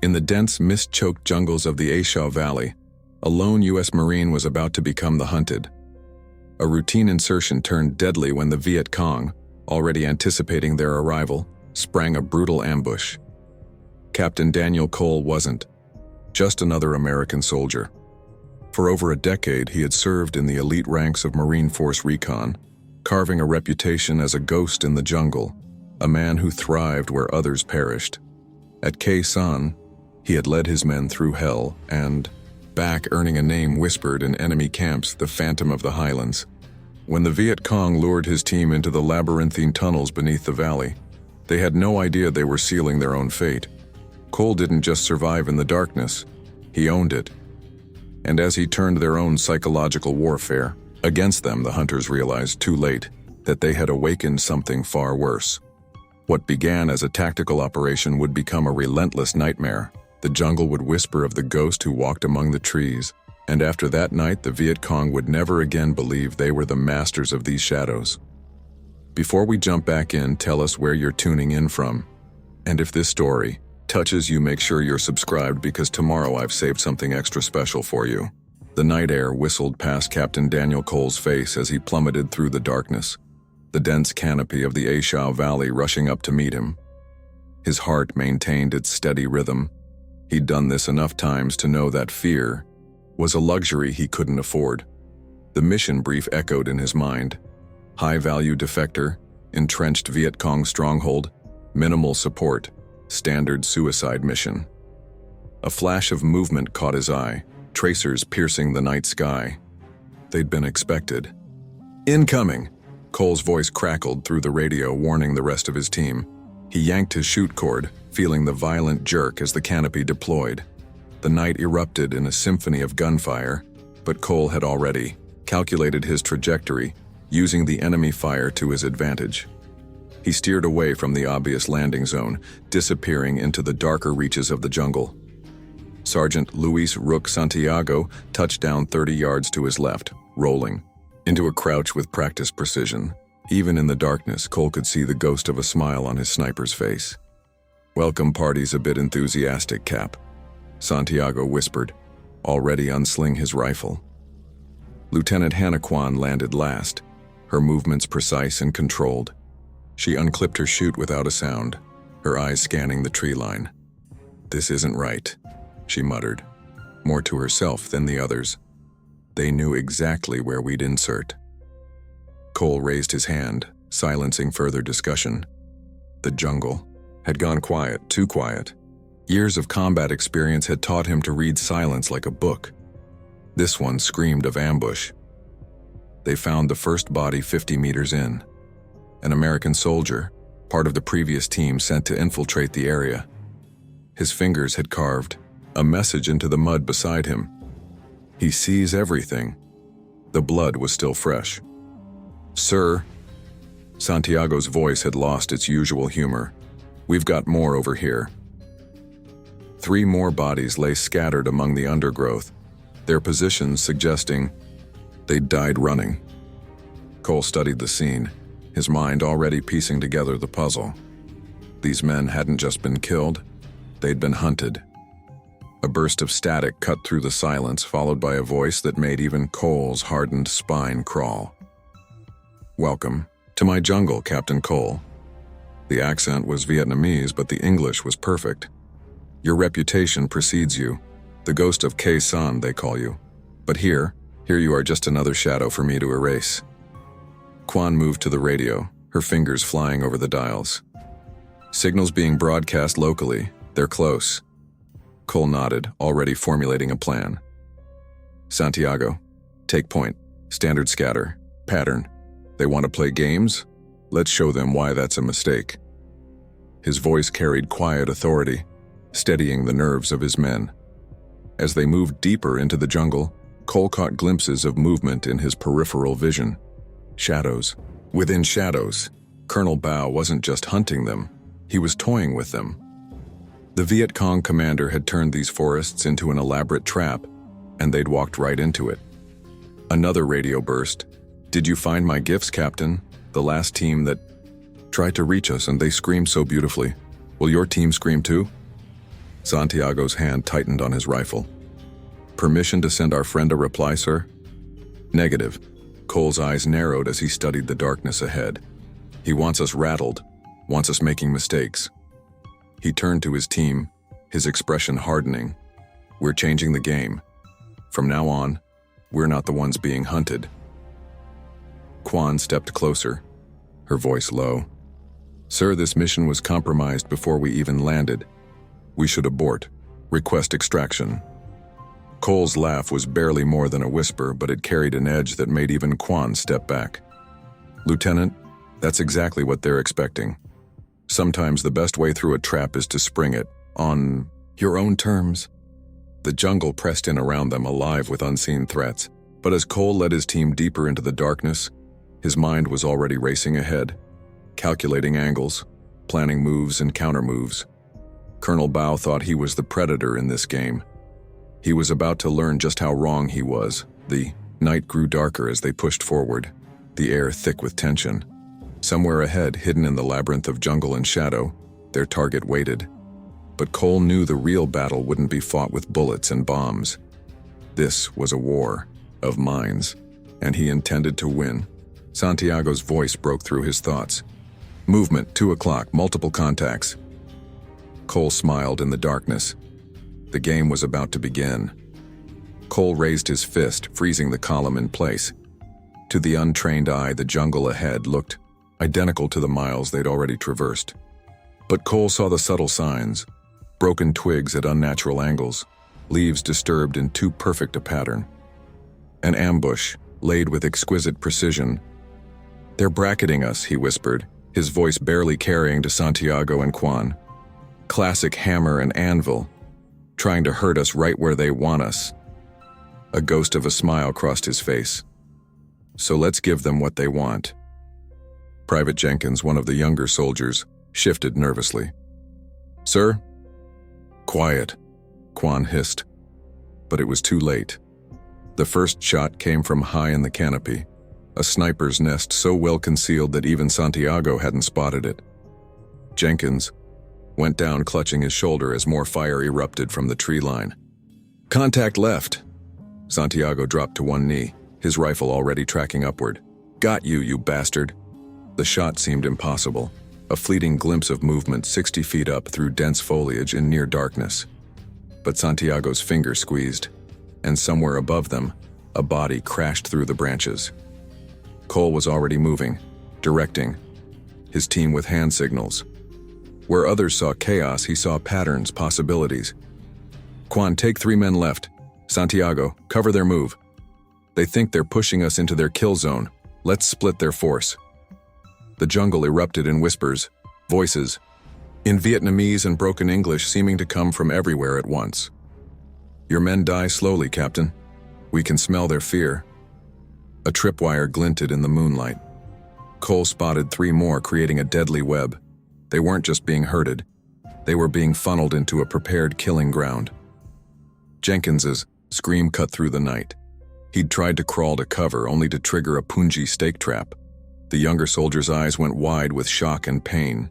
In the dense, mist-choked jungles of the A Shau Valley, a lone U.S. Marine was about to become the hunted. A routine insertion turned deadly when the Viet Cong, already anticipating their arrival, sprang a brutal ambush. Captain Daniel Cole wasn't just another American soldier. For over a decade, he had served in the elite ranks of Marine Force Recon, carving a reputation as a ghost in the jungle, a man who thrived where others perished. At Khe Sanh, he had led his men through hell and, back earning a name whispered in enemy camps, the Phantom of the Highlands. When the Viet Cong lured his team into the labyrinthine tunnels beneath the valley, they had no idea they were sealing their own fate. Cole didn't just survive in the darkness, he owned it. And as he turned their own psychological warfare against them, the hunters realized too late that they had awakened something far worse. What began as a tactical operation would become a relentless nightmare. The jungle would whisper of the ghost who walked among the trees, and after that night the Viet Cong would never again believe they were the masters of these shadows. Before we jump back in, tell us where you're tuning in from. And if this story touches you, make sure you're subscribed, because tomorrow I've saved something extra special for you. The night air whistled past Captain Daniel Cole's face as he plummeted through the darkness, the dense canopy of the A Shau Valley rushing up to meet him. His heart maintained its steady rhythm. He'd done this enough times to know that fear was a luxury he couldn't afford. The mission brief echoed in his mind. High-value defector, entrenched Viet Cong stronghold, minimal support, standard suicide mission. A flash of movement caught his eye, tracers piercing the night sky. They'd been expected. Incoming! Cole's voice crackled through the radio, warning the rest of his team. He yanked his chute cord, feeling the violent jerk as the canopy deployed. The night erupted in a symphony of gunfire, but Cole had already calculated his trajectory, using the enemy fire to his advantage. He steered away from the obvious landing zone, disappearing into the darker reaches of the jungle. Sergeant Luis Rook Santiago touched down 30 yards to his left, rolling into a crouch with practiced precision. Even in the darkness, Cole could see the ghost of a smile on his sniper's face. "Welcome party's a bit enthusiastic, Cap," Santiago whispered, already unsling his rifle. Lieutenant Hannah Kwan landed last, her movements precise and controlled. She unclipped her chute without a sound, her eyes scanning the tree line. "This isn't right," she muttered, more to herself than the others. They knew exactly where we'd insert. Cole raised his hand, silencing further discussion. The jungle had gone quiet, too quiet. Years of combat experience had taught him to read silence like a book. This one screamed of ambush. They found the first body 50 meters in. An American soldier, part of the previous team sent to infiltrate the area. His fingers had carved a message into the mud beside him. "He sees everything." The blood was still fresh. "Sir," Santiago's voice had lost its usual humor, "we've got more over here." 3 more bodies lay scattered among the undergrowth, their positions suggesting they'd died running. Cole studied the scene, his mind already piecing together the puzzle. These men hadn't just been killed, they'd been hunted. A burst of static cut through the silence, followed by a voice that made even Cole's hardened spine crawl. "Welcome to my jungle, Captain Cole." The accent was Vietnamese, but the English was perfect. "Your reputation precedes you. The ghost of Khe Sanh, they call you. But here you are, just another shadow for me to erase." Kwan moved to the radio, her fingers flying over the dials. "Signals being broadcast locally. They're close." Cole nodded, already formulating a plan. "Santiago, take point. Standard scatter. Pattern. They want to play games? Let's show them why that's a mistake." His voice carried quiet authority, steadying the nerves of his men. As they moved deeper into the jungle, Cole caught glimpses of movement in his peripheral vision. Shadows. Within shadows. Colonel Bao wasn't just hunting them, he was toying with them. The Viet Cong commander had turned these forests into an elaborate trap, and they'd walked right into it. Another radio burst. "Did you find my gifts, Captain? The last team that tried to reach us, and they screamed so beautifully. Will your team scream too?" Santiago's hand tightened on his rifle. Permission to send our friend a reply, sir? Negative. Cole's eyes narrowed as he studied the darkness ahead. He wants us rattled, wants us making mistakes. He turned to his team, his expression hardening. We're changing the game. From now on, we're not the ones being hunted. Quan stepped closer, her voice low. Sir, this mission was compromised before we even landed. We should abort. Request extraction. Cole's laugh was barely more than a whisper, but it carried an edge that made even Quan step back. Lieutenant, that's exactly what they're expecting. Sometimes the best way through a trap is to spring it, on your own terms. The jungle pressed in around them, alive with unseen threats. But as Cole led his team deeper into the darkness, his mind was already racing ahead, calculating angles, planning moves and counter-moves. Colonel Bao thought he was the predator in this game. He was about to learn just how wrong he was. The night grew darker as they pushed forward, the air thick with tension. Somewhere ahead, hidden in the labyrinth of jungle and shadow, their target waited. But Cole knew the real battle wouldn't be fought with bullets and bombs. This was a war of minds, and he intended to win. Santiago's voice broke through his thoughts. Movement, 2 o'clock, multiple contacts. Cole smiled in the darkness. The game was about to begin. Cole raised his fist, freezing the column in place. To the untrained eye, the jungle ahead looked identical to the miles they'd already traversed. But Cole saw the subtle signs: broken twigs at unnatural angles, leaves disturbed in too perfect a pattern. An ambush, laid with exquisite precision. They're bracketing us, he whispered, his voice barely carrying to Santiago and Quan. Classic hammer and anvil, trying to hurt us right where they want us. A ghost of a smile crossed his face. So let's give them what they want. Private Jenkins, one of the younger soldiers, shifted nervously. Sir? Quiet, Quan hissed. But it was too late. The first shot came from high in the canopy, a sniper's nest so well concealed that even Santiago hadn't spotted it. Jenkins went down, clutching his shoulder as more fire erupted from the tree line. Contact left. Santiago dropped to one knee, his rifle already tracking upward. Got you, you bastard. The shot seemed impossible, a fleeting glimpse of movement 60 feet up through dense foliage in near darkness. But Santiago's finger squeezed, and somewhere above them, a body crashed through the branches. Cole was already moving, directing, his team with hand signals. Where others saw chaos, he saw patterns, possibilities. Quan, take 3 men left. Santiago, cover their move. They think they're pushing us into their kill zone. Let's split their force. The jungle erupted in whispers, voices, in Vietnamese and broken English seeming to come from everywhere at once. Your men die slowly, Captain. We can smell their fear. A tripwire glinted in the moonlight. Cole spotted 3 more, creating a deadly web. They weren't just being herded. They were being funneled into a prepared killing ground. Jenkins's scream cut through the night. He'd tried to crawl to cover, only to trigger a Punji stake trap. The younger soldier's eyes went wide with shock and pain.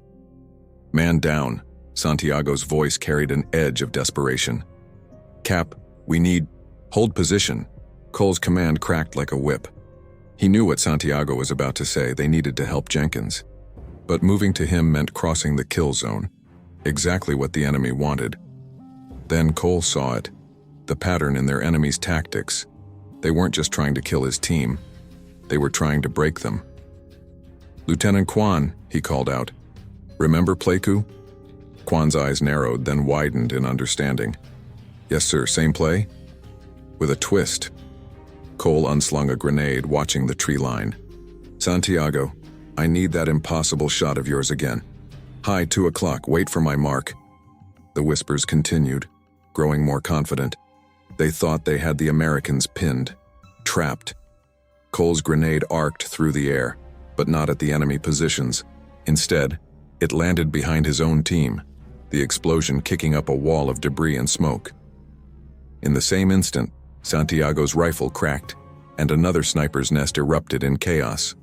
Man down, Santiago's voice carried an edge of desperation. Cap, we need... Hold position. Cole's command cracked like a whip. He knew what Santiago was about to say. They needed to help Jenkins. But moving to him meant crossing the kill zone, exactly what the enemy wanted. Then Cole saw it, the pattern in their enemy's tactics. They weren't just trying to kill his team, they were trying to break them. Lieutenant Quan, he called out. Remember Pleiku? Quan's eyes narrowed, then widened in understanding. Yes, sir, same play? With a twist. Cole unslung a grenade, watching the tree line. Santiago, I need that impossible shot of yours again. High 2 o'clock, wait for my mark. The whispers continued, growing more confident. They thought they had the Americans pinned, trapped. Cole's grenade arced through the air, but not at the enemy positions. Instead, it landed behind his own team, the explosion kicking up a wall of debris and smoke. In the same instant, Santiago's rifle cracked, and another sniper's nest erupted in chaos.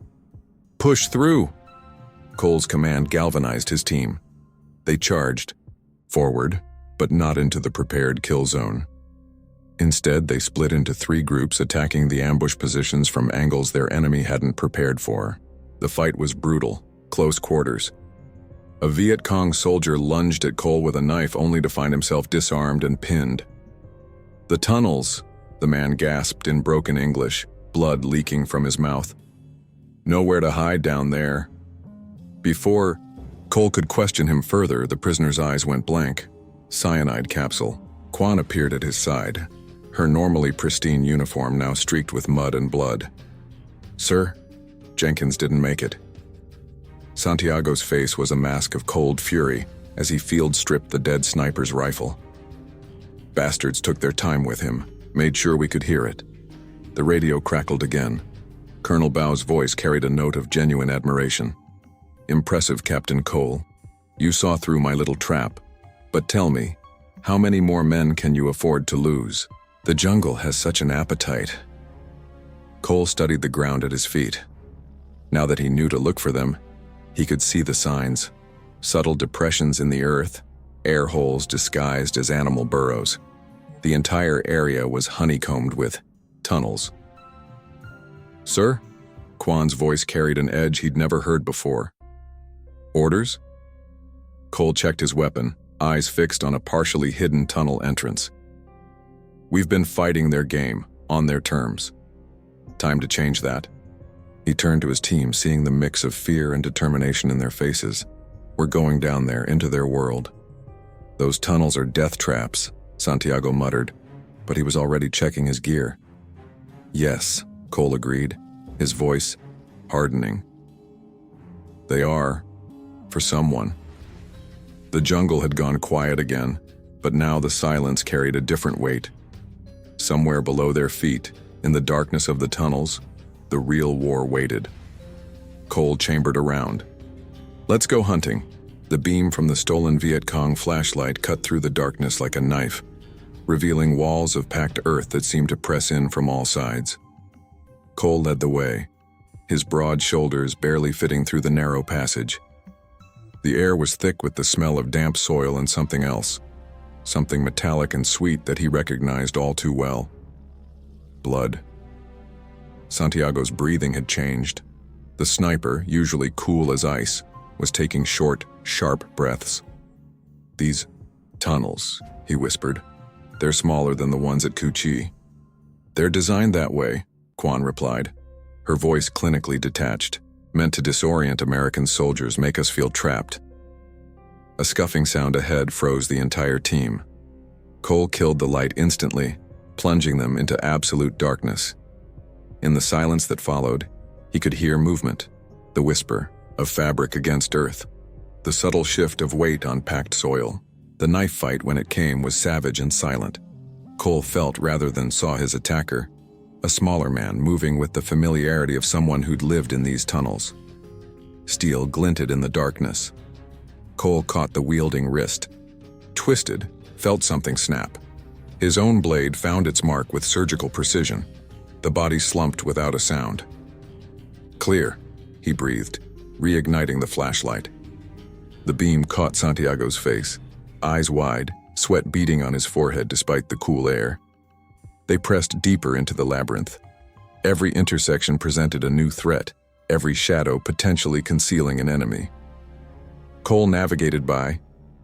Push through! Cole's command galvanized his team. They charged, forward, but not into the prepared kill zone. Instead, they split into 3 groups, attacking the ambush positions from angles their enemy hadn't prepared for. The fight was brutal, close quarters. A Viet Cong soldier lunged at Cole with a knife only to find himself disarmed and pinned. "The tunnels," the man gasped in broken English, blood leaking from his mouth. "Nowhere to hide down there." Before Cole could question him further, the prisoner's eyes went blank. Cyanide capsule. Quan appeared at his side, her normally pristine uniform now streaked with mud and blood. "Sir, Jenkins didn't make it." Santiago's face was a mask of cold fury as he field-stripped the dead sniper's rifle. "Bastards took their time with him, made sure we could hear it." The radio crackled again. Colonel Bao's voice carried a note of genuine admiration. "Impressive, Captain Cole. You saw through my little trap. But tell me, how many more men can you afford to lose? The jungle has such an appetite." Cole studied the ground at his feet. Now that he knew to look for them, he could see the signs. Subtle depressions in the earth, air holes disguised as animal burrows. The entire area was honeycombed with tunnels. "Sir?" Quan's voice carried an edge he'd never heard before. "Orders?" Cole checked his weapon, eyes fixed on a partially hidden tunnel entrance. "We've been fighting their game, on their terms. Time to change that." He turned to his team, seeing the mix of fear and determination in their faces. "We're going down there, into their world." "Those tunnels are death traps," Santiago muttered, but he was already checking his gear. "Yes," Cole agreed, his voice hardening. "They are, for someone." The jungle had gone quiet again, but now the silence carried a different weight. Somewhere below their feet, in the darkness of the tunnels, the real war waited. Cole chambered around. "Let's go hunting." The beam from the stolen Viet Cong flashlight cut through the darkness like a knife, revealing walls of packed earth that seemed to press in from all sides. Cole led the way, his broad shoulders barely fitting through the narrow passage. The air was thick with the smell of damp soil and something else, something metallic and sweet that he recognized all too well. Blood. Santiago's breathing had changed. The sniper, usually cool as ice, was taking short, sharp breaths. "These tunnels," he whispered. "They're smaller than the ones at Khe Sanh." "They're designed that way," Quan replied, her voice clinically detached, meant to disorient American soldiers, make us feel trapped. A scuffing sound ahead froze the entire team. Cole killed the light instantly, plunging them into absolute darkness. In the silence that followed, he could hear movement, the whisper of fabric against earth, the subtle shift of weight on packed soil. The knife fight, when it came, was savage and silent. Cole felt rather than saw his attacker, a smaller man moving with the familiarity of someone who'd lived in these tunnels. Steel glinted in the darkness. Cole caught the wielding wrist, twisted, felt something snap. His own blade found its mark with surgical precision. The body slumped without a sound. "Clear," he breathed, reigniting the flashlight. The beam caught Santiago's face, eyes wide, sweat beading on his forehead despite the cool air. They pressed deeper into the labyrinth. Every intersection presented a new threat, every shadow potentially concealing an enemy. Cole navigated by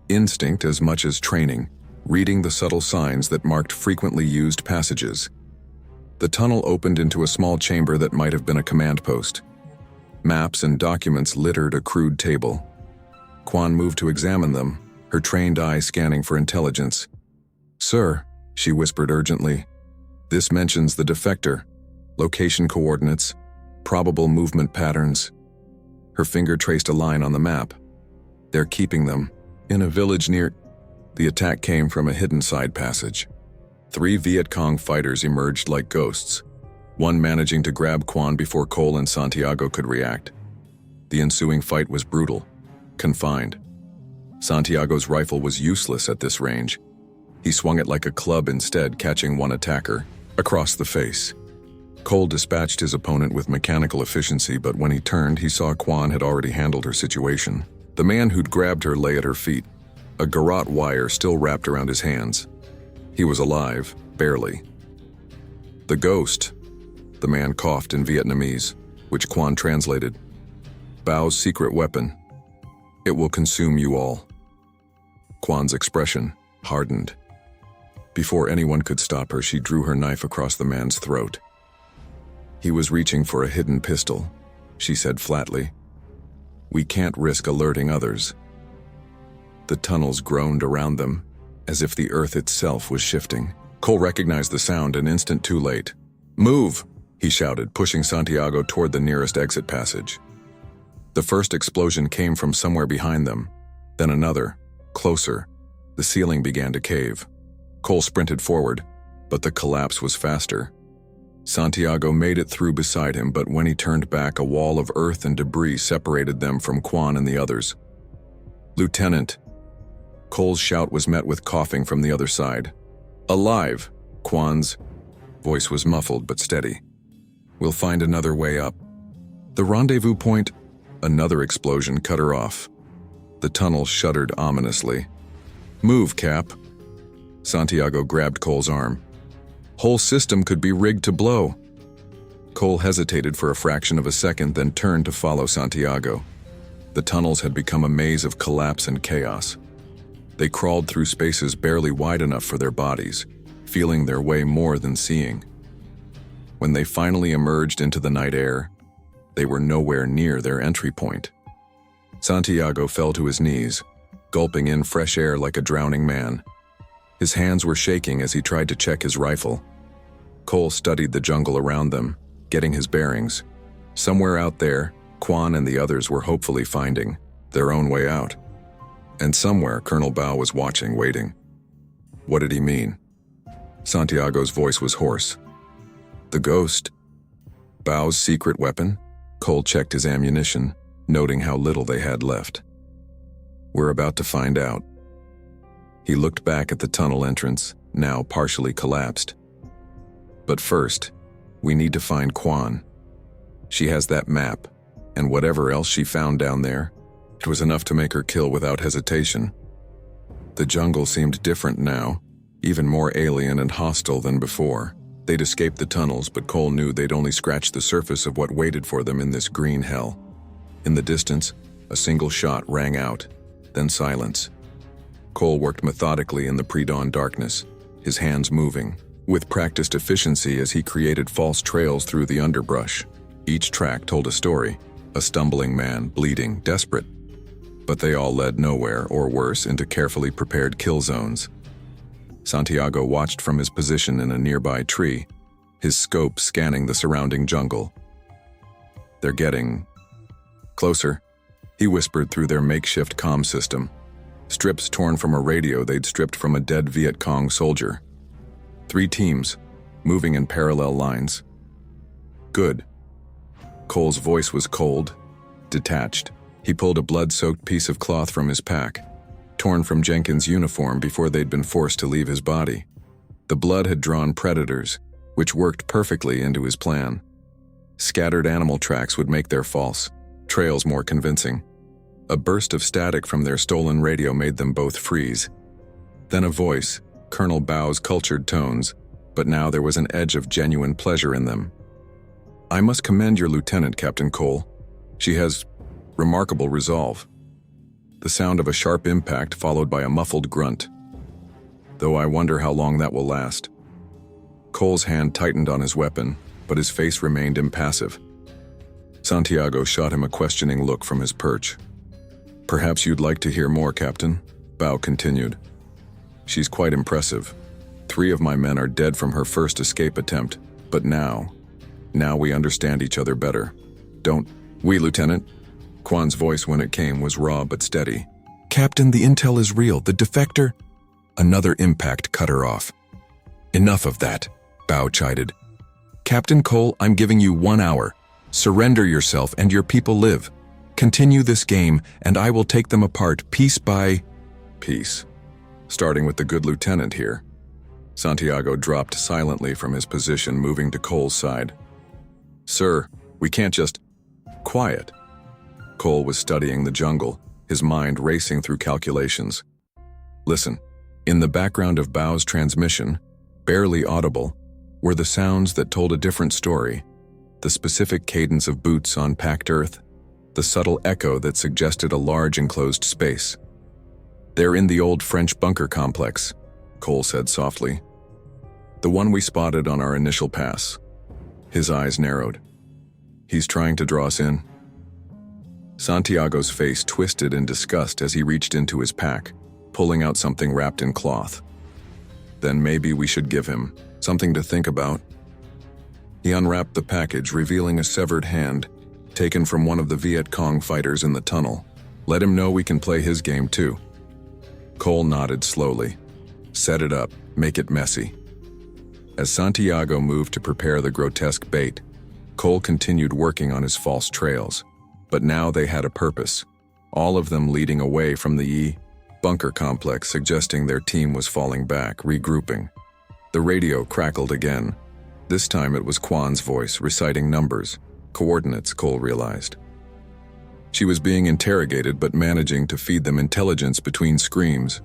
instinct as much as training, reading the subtle signs that marked frequently used passages. The tunnel opened into a small chamber that might have been a command post. Maps and documents littered a crude table. Quan moved to examine them, her trained eye scanning for intelligence. "Sir," she whispered urgently, "this mentions the defector, location coordinates, probable movement patterns." Her finger traced a line on the map. "They're keeping them in a village near..." The attack came from a hidden side passage. 3 Viet Cong fighters emerged like ghosts, one managing to grab Quan before Cole and Santiago could react. The ensuing fight was brutal, confined. Santiago's rifle was useless at this range. He swung it like a club instead, catching one attacker across the face. Cole dispatched his opponent with mechanical efficiency, but when he turned, he saw Quan had already handled her situation. The man who'd grabbed her lay at her feet, a garrote wire still wrapped around his hands. He was alive, barely. "The ghost," the man coughed in Vietnamese, which Quan translated. "Bao's secret weapon. It will consume you all." Quan's expression hardened. Before anyone could stop her, she drew her knife across the man's throat. "He was reaching for a hidden pistol," she said flatly. "We can't risk alerting others." The tunnels groaned around them, as if the earth itself was shifting. Cole recognized the sound an instant too late. "Move!" he shouted, pushing Santiago toward the nearest exit passage. The first explosion came from somewhere behind them, then another, closer. The ceiling began to cave. Cole sprinted forward, but the collapse was faster. Santiago made it through beside him, but when he turned back, a wall of earth and debris separated them from Quan and the others. "Lieutenant!" Cole's shout was met with coughing from the other side. "Alive!" Quan's voice was muffled but steady. "We'll find another way up." "The rendezvous point..." Another explosion cut her off. The tunnel shuddered ominously. "Move, Cap." Santiago grabbed Cole's arm. "Whole system could be rigged to blow." Cole hesitated for a fraction of a second, then turned to follow Santiago. The tunnels had become a maze of collapse and chaos. They crawled through spaces barely wide enough for their bodies, feeling their way more than seeing. When they finally emerged into the night air, they were nowhere near their entry point. Santiago fell to his knees, gulping in fresh air like a drowning man. His hands were shaking as he tried to check his rifle. Cole studied the jungle around them, getting his bearings. Somewhere out there, Quan and the others were hopefully finding their own way out. And somewhere, Colonel Bao was watching, waiting. What did he mean? Santiago's voice was hoarse. "The ghost? Bao's secret weapon?" Cole checked his ammunition, noting how little they had left. "We're about to find out." He looked back at the tunnel entrance, now partially collapsed. "But first, we need to find Quan. She has that map, and whatever else she found down there, it was enough to make her kill without hesitation." The jungle seemed different now, even more alien and hostile than before. They'd escaped the tunnels, but Cole knew they'd only scratched the surface of what waited for them in this green hell. In the distance, a single shot rang out, then silence. Cole worked methodically in the pre-dawn darkness, his hands moving, with practiced efficiency as he created false trails through the underbrush. Each track told a story, a stumbling man, bleeding, desperate. But they all led nowhere, or worse, into carefully prepared kill zones. Santiago watched from his position in a nearby tree, his scope scanning the surrounding jungle. "They're getting closer," he whispered through their makeshift comm system. Strips torn from a radio they'd stripped from a dead Viet Cong soldier. 3 teams, moving in parallel lines. "Good." Cole's voice was cold, detached. He pulled a blood-soaked piece of cloth from his pack, torn from Jenkins' uniform before they'd been forced to leave his body. The blood had drawn predators, which worked perfectly into his plan. Scattered animal tracks would make their false trails more convincing. A burst of static from their stolen radio made them both freeze. Then a voice, Colonel Bao's cultured tones, but now there was an edge of genuine pleasure in them. "I must commend your lieutenant, Captain Cole. She has remarkable resolve." The sound of a sharp impact followed by a muffled grunt. "Though I wonder how long that will last." Cole's hand tightened on his weapon, but his face remained impassive. Santiago shot him a questioning look from his perch. "Perhaps you'd like to hear more, Captain," Bao continued. "She's quite impressive. 3 of my men are dead from her first escape attempt, but now we understand each other better. Don't we, Lieutenant?" Quan's voice when it came was raw but steady. "Captain, the intel is real. The defector..." Another impact cut her off. "Enough of that," Bao chided. "Captain Cole, I'm giving you 1 hour. Surrender yourself and your people live. Continue this game, and I will take them apart piece by piece. Starting with the good lieutenant here." Santiago dropped silently from his position, moving to Cole's side. "Sir, we can't just..." "Quiet." Cole was studying the jungle, his mind racing through calculations. Listen. In the background of Bao's transmission, barely audible, were the sounds that told a different story. The specific cadence of boots on packed earth, the subtle echo that suggested a large enclosed space. "They're in the old French bunker complex," Cole said softly. "The one we spotted on our initial pass." His eyes narrowed. "He's trying to draw us in." Santiago's face twisted in disgust as he reached into his pack, pulling out something wrapped in cloth. "Then maybe we should give him something to think about." He unwrapped the package, revealing a severed hand, taken from one of the Viet Cong fighters in the tunnel. "Let him know we can play his game too." Cole nodded slowly. "Set it up, make it messy." As Santiago moved to prepare the grotesque bait, Cole continued working on his false trails. But now they had a purpose, all of them leading away from the bunker complex, suggesting their team was falling back, regrouping. The radio crackled again. This time it was Quan's voice, reciting numbers, coordinates, Cole realized. She was being interrogated but managing to feed them intelligence between screams.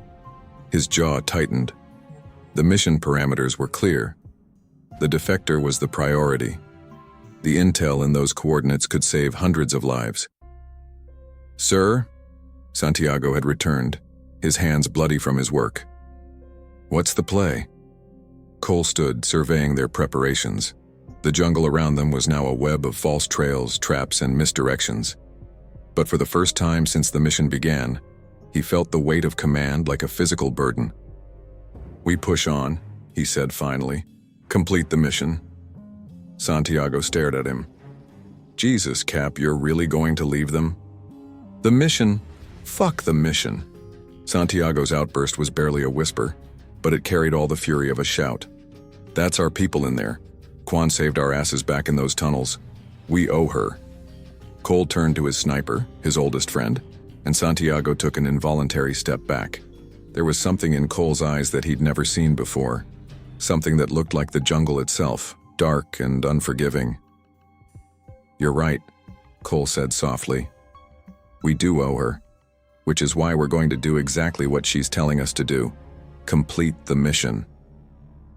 His jaw tightened. The mission parameters were clear. The defector was the priority. The intel in those coordinates could save hundreds of lives. "Sir?" Santiago had returned, his hands bloody from his work. "What's the play?" Cole stood, surveying their preparations. The jungle around them was now a web of false trails, traps, and misdirections. But for the first time since the mission began, he felt the weight of command like a physical burden. "We push on," he said finally. "Complete the mission." Santiago stared at him. "Jesus, Cap, you're really going to leave them?" "The mission? Fuck the mission." Santiago's outburst was barely a whisper, but it carried all the fury of a shout. "That's our people in there. Quan saved our asses back in those tunnels. We owe her." Cole turned to his sniper, his oldest friend, and Santiago took an involuntary step back. There was something in Cole's eyes that he'd never seen before, something that looked like the jungle itself, dark and unforgiving. "You're right," Cole said softly. "We do owe her, which is why we're going to do exactly what she's telling us to do. Complete the mission."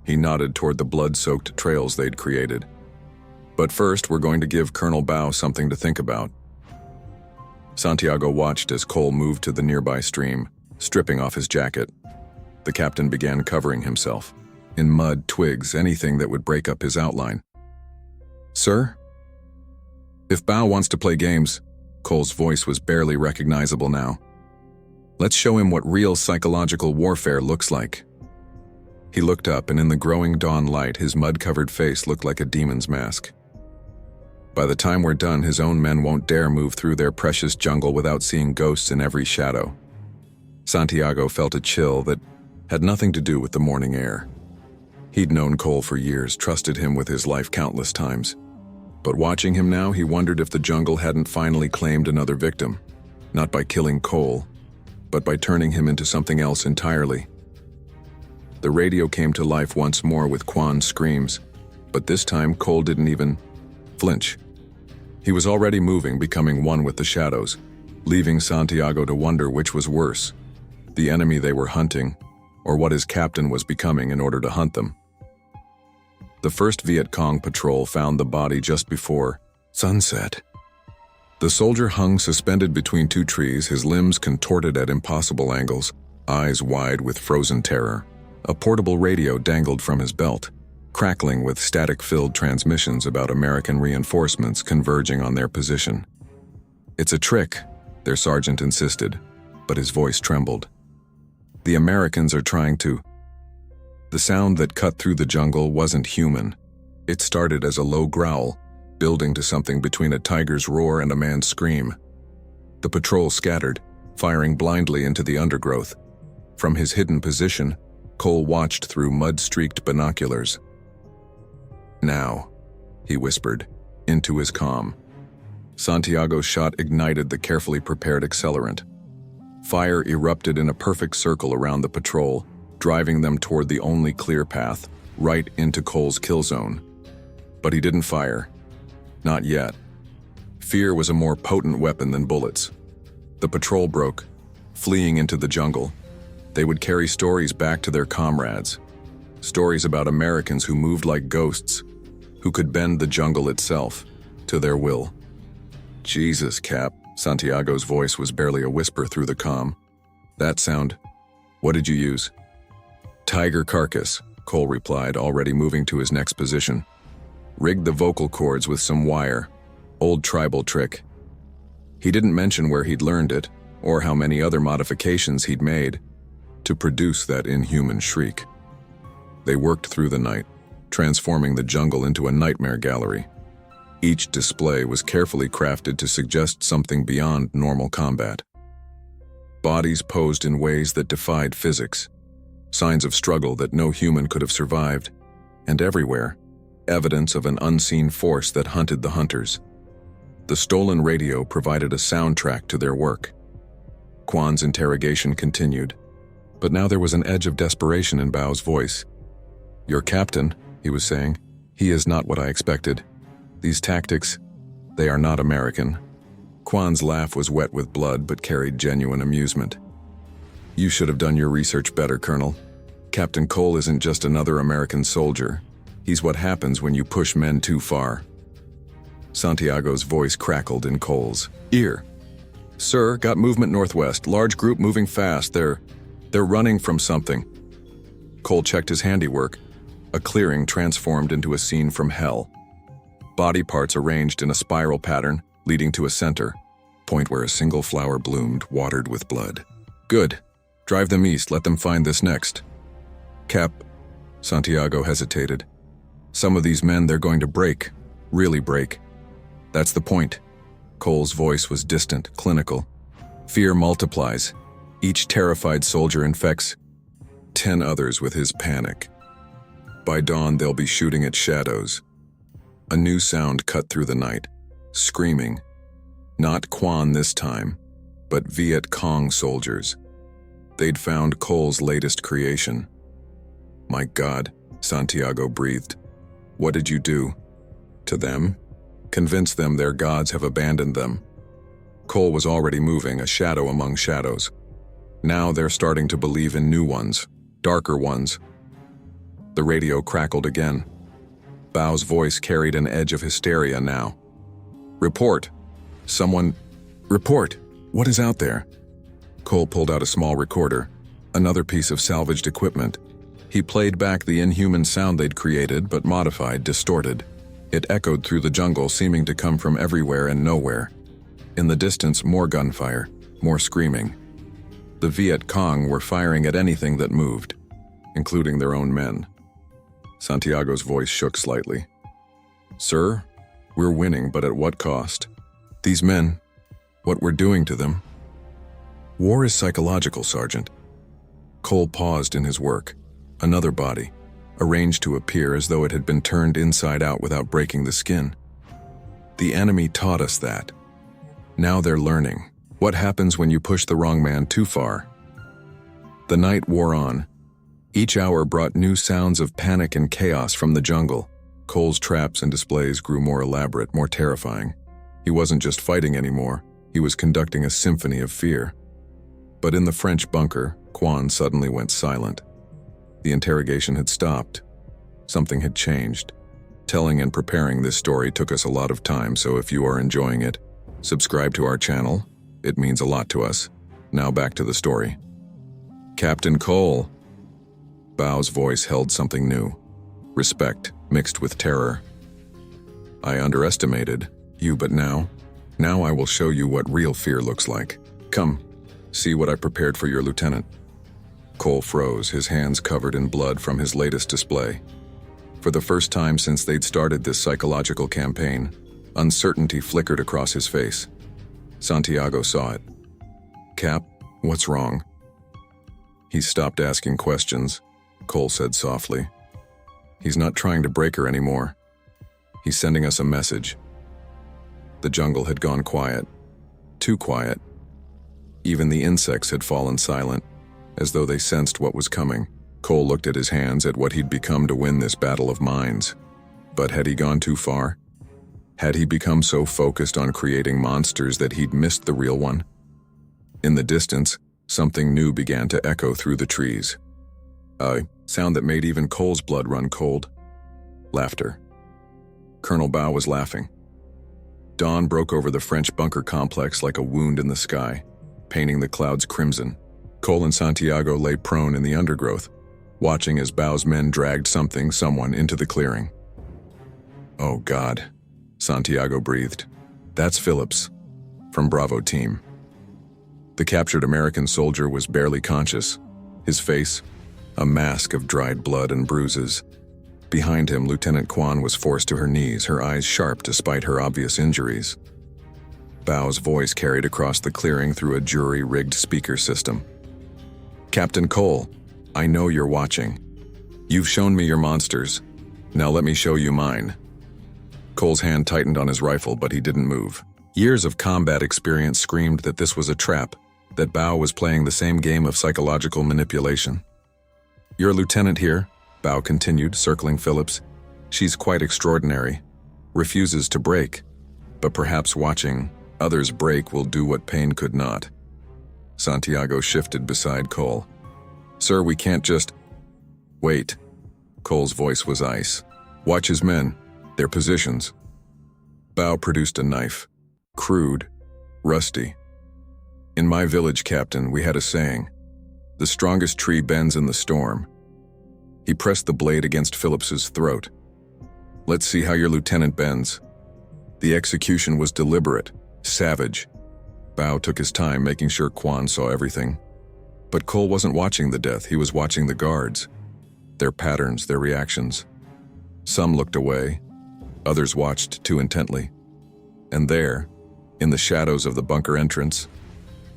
He nodded toward the blood-soaked trails they'd created. "But first, we're going to give Colonel Bao something to think about." Santiago watched as Cole moved to the nearby stream, stripping off his jacket. The captain began covering himself, in mud, twigs, anything that would break up his outline. "Sir?" "If Bao wants to play games," Cole's voice was barely recognizable now, "let's show him what real psychological warfare looks like." He looked up, and in the growing dawn light, his mud-covered face looked like a demon's mask. "By the time we're done, his own men won't dare move through their precious jungle without seeing ghosts in every shadow." Santiago felt a chill that had nothing to do with the morning air. He'd known Cole for years, trusted him with his life countless times. But watching him now, he wondered if the jungle hadn't finally claimed another victim, not by killing Cole, but by turning him into something else entirely. The radio came to life once more with Quan's screams, but this time Cole didn't even flinch. He was already moving, becoming one with the shadows, leaving Santiago to wonder which was worse, the enemy they were hunting, or what his captain was becoming in order to hunt them. The first Viet Cong patrol found the body just before sunset. The soldier hung suspended between two trees, his limbs contorted at impossible angles, eyes wide with frozen terror. A portable radio dangled from his belt, crackling with static-filled transmissions about American reinforcements converging on their position. "It's a trick," their sergeant insisted, but his voice trembled. "The Americans are trying to..." The sound that cut through the jungle wasn't human. It started as a low growl, building to something between a tiger's roar and a man's scream. The patrol scattered, firing blindly into the undergrowth. From his hidden position, Cole watched through mud-streaked binoculars. "Now," he whispered, into his comm. Santiago's shot ignited the carefully prepared accelerant. Fire erupted in a perfect circle around the patrol, driving them toward the only clear path, right into Cole's kill zone. But he didn't fire. Not yet. Fear was a more potent weapon than bullets. The patrol broke, fleeing into the jungle. They would carry stories back to their comrades. Stories about Americans who moved like ghosts, who could bend the jungle itself to their will. Jesus, Cap. Santiago's voice was barely a whisper through the comm. That sound. What did you use? Tiger carcass, Cole replied, already moving to his next position. Rigged the vocal cords with some wire. Old tribal trick. He didn't mention where he'd learned it, or how many other modifications he'd made to produce that inhuman shriek. They worked through the night, transforming the jungle into a nightmare gallery. Each display was carefully crafted to suggest something beyond normal combat. Bodies posed in ways that defied physics, signs of struggle that no human could have survived, and everywhere, evidence of an unseen force that hunted the hunters. The stolen radio provided a soundtrack to their work. Quan's interrogation continued, but now there was an edge of desperation in Bao's voice. "Your captain," he was saying, "he is not what I expected. These tactics, they are not American." Quan's laugh was wet with blood but carried genuine amusement. "You should have done your research better, Colonel. Captain Cole isn't just another American soldier. He's what happens when you push men too far." Santiago's voice crackled in Cole's ear. "Sir, got movement northwest. Large group moving fast. They're running from something." Cole checked his handiwork. A clearing transformed into a scene from hell. Body parts arranged in a spiral pattern, leading to a center, point where a single flower bloomed, watered with blood. "Good. Drive them east. Let them find this next." "Cap," Santiago hesitated. "Some of these men, they're going to break. Really break. That's the point." Cole's voice was distant, clinical. "Fear multiplies. Each terrified soldier infects 10 others with his panic. By dawn, they'll be shooting at shadows." A new sound cut through the night. Screaming. Not Quan this time, but Viet Cong soldiers. They'd found Cole's latest creation. "My God," Santiago breathed. "What did you do? To them? Convince them their gods have abandoned them." Cole was already moving, a shadow among shadows. Now they're starting to believe in new ones, darker ones. The radio crackled again. Bao's voice carried an edge of hysteria now. "Report. Someone... Report. What is out there?" Cole pulled out a small recorder, another piece of salvaged equipment. He played back the inhuman sound they'd created, but modified, distorted. It echoed through the jungle, seeming to come from everywhere and nowhere. In the distance, more gunfire, more screaming. The Viet Cong were firing at anything that moved, including their own men. Santiago's voice shook slightly. "Sir, we're winning, but at what cost? These men, what we're doing to them." "War is psychological, Sergeant." Cole paused in his work. Another body, arranged to appear as though it had been turned inside out without breaking the skin. "The enemy taught us that. Now they're learning. What happens when you push the wrong man too far?" The night wore on. Each hour brought new sounds of panic and chaos from the jungle. Cole's traps and displays grew more elaborate, more terrifying. He wasn't just fighting anymore, he was conducting a symphony of fear. But in the French bunker, Quan suddenly went silent. The interrogation had stopped. Something had changed. Telling and preparing this story took us a lot of time, so if you are enjoying it, subscribe to our channel. It means a lot to us. Now back to the story. "Captain Cole." Bao's voice held something new. Respect mixed with terror. "I underestimated you, but now I will show you what real fear looks like. Come, see what I prepared for your lieutenant." Cole froze, his hands covered in blood from his latest display. For the first time since they'd started this psychological campaign, uncertainty flickered across his face. Santiago saw it. "Cap, what's wrong?" "He stopped asking questions," Cole said softly. "He's not trying to break her anymore. He's sending us a message." The jungle had gone quiet. Too quiet. Even the insects had fallen silent, as though they sensed what was coming. Cole looked at his hands, at what he'd become to win this battle of minds. But had he gone too far? Had he become so focused on creating monsters that he'd missed the real one? In the distance, Something new began to echo through the trees. A sound that made even Cole's blood run cold. Laughter. Colonel Bao was laughing. Dawn broke over the French bunker complex like a wound in the sky, painting the clouds crimson. Cole and Santiago lay prone in the undergrowth, watching as Bao's men dragged someone into the clearing. "Oh God," Santiago breathed. "That's Phillips, from Bravo Team." The captured American soldier was barely conscious, his face a mask of dried blood and bruises. Behind him, Lieutenant Quan was forced to her knees, her eyes sharp despite her obvious injuries. Bao's voice carried across the clearing through a jury-rigged speaker system. "Captain Cole, I know you're watching. You've shown me your monsters. Now let me show you mine." Cole's hand tightened on his rifle, but he didn't move. Years of combat experience screamed that this was a trap, that Bao was playing the same game of psychological manipulation. "Your lieutenant here," Bao continued, circling Phillips. "She's quite extraordinary. Refuses to break. But perhaps watching others break will do what pain could not." Santiago shifted beside Cole. "Sir, we can't just—" "Wait." Cole's voice was ice. "Watch his men, their positions." Bao produced a knife. Crude, rusty. "In my village, Captain, we had a saying. The strongest tree bends in the storm." He pressed the blade against Phillips's throat. "Let's see how your lieutenant bends." The execution was deliberate, savage. Bao took his time, making sure Quan saw everything. But Cole wasn't watching the death, he was watching the guards. Their patterns, their reactions. Some looked away, others watched too intently. And there, in the shadows of the bunker entrance,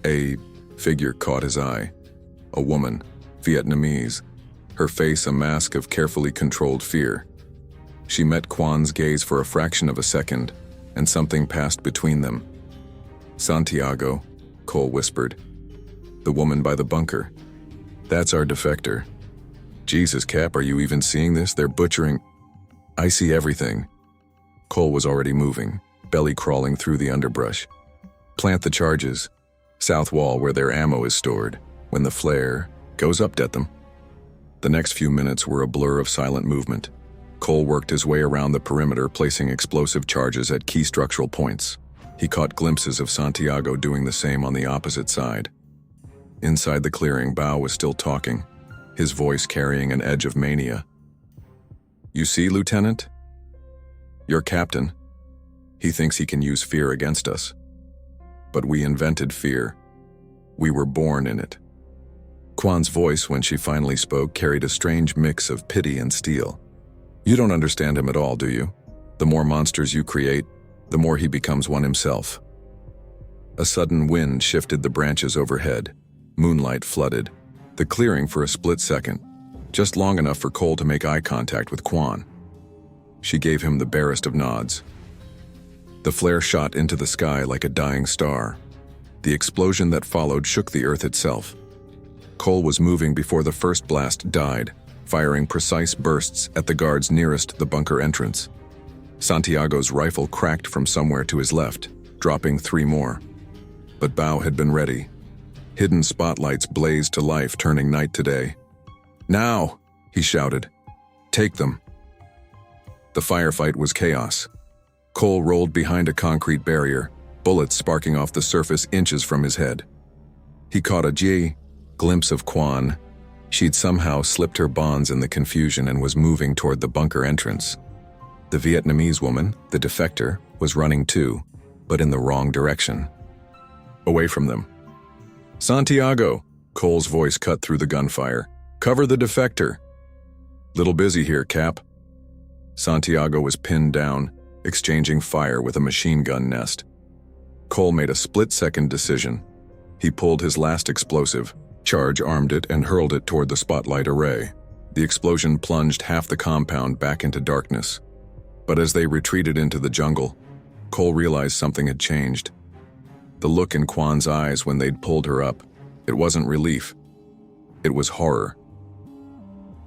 a figure caught his eye. A woman, Vietnamese, her face a mask of carefully controlled fear. She met Quan's gaze for a fraction of a second, and something passed between them. "Santiago," Cole whispered. "The woman by the bunker. That's our defector." "Jesus, Cap, are you even seeing this? They're butchering—" "I see everything." Cole was already moving, belly crawling through the underbrush. "Plant the charges. South wall where their ammo is stored. When the flare goes up, at them." The next few minutes were a blur of silent movement. Cole worked his way around the perimeter, placing explosive charges at key structural points. He caught glimpses of Santiago doing the same on the opposite side. Inside the clearing, Bao was still talking, his voice carrying an edge of mania. "You see, Lieutenant? Your captain. He thinks he can use fear against us. But we invented fear. We were born in it." Quan's voice, when she finally spoke, carried a strange mix of pity and steel. "You don't understand him at all, do you? The more monsters you create, the more he becomes one himself." A sudden wind shifted the branches overhead. Moonlight flooded the clearing for a split second, just long enough for Cole to make eye contact with Quan. She gave him the barest of nods. The flare shot into the sky like a dying star. The explosion that followed shook the earth itself. Cole was moving before the first blast died, firing precise bursts at the guards nearest the bunker entrance. Santiago's rifle cracked from somewhere to his left, dropping 3 more. But Bao had been ready. Hidden spotlights blazed to life, turning night to day. "Now!" he shouted. "Take them!" The firefight was chaos. Cole rolled behind a concrete barrier, bullets sparking off the surface inches from his head. He caught a glimpse of Quan. She'd somehow slipped her bonds in the confusion and was moving toward the bunker entrance. The Vietnamese woman, the defector, was running too, but in the wrong direction. Away from them. "Santiago!" Cole's voice cut through the gunfire. "Cover the defector!" "Little busy here, Cap." Santiago was pinned down, exchanging fire with a machine gun nest. Cole made a split-second decision. He pulled his last explosive, charge armed it, and hurled it toward the spotlight array. The explosion plunged half the compound back into darkness. But as they retreated into the jungle, Cole realized something had changed. The look in Quan's eyes when they'd pulled her up, it wasn't relief. It was horror.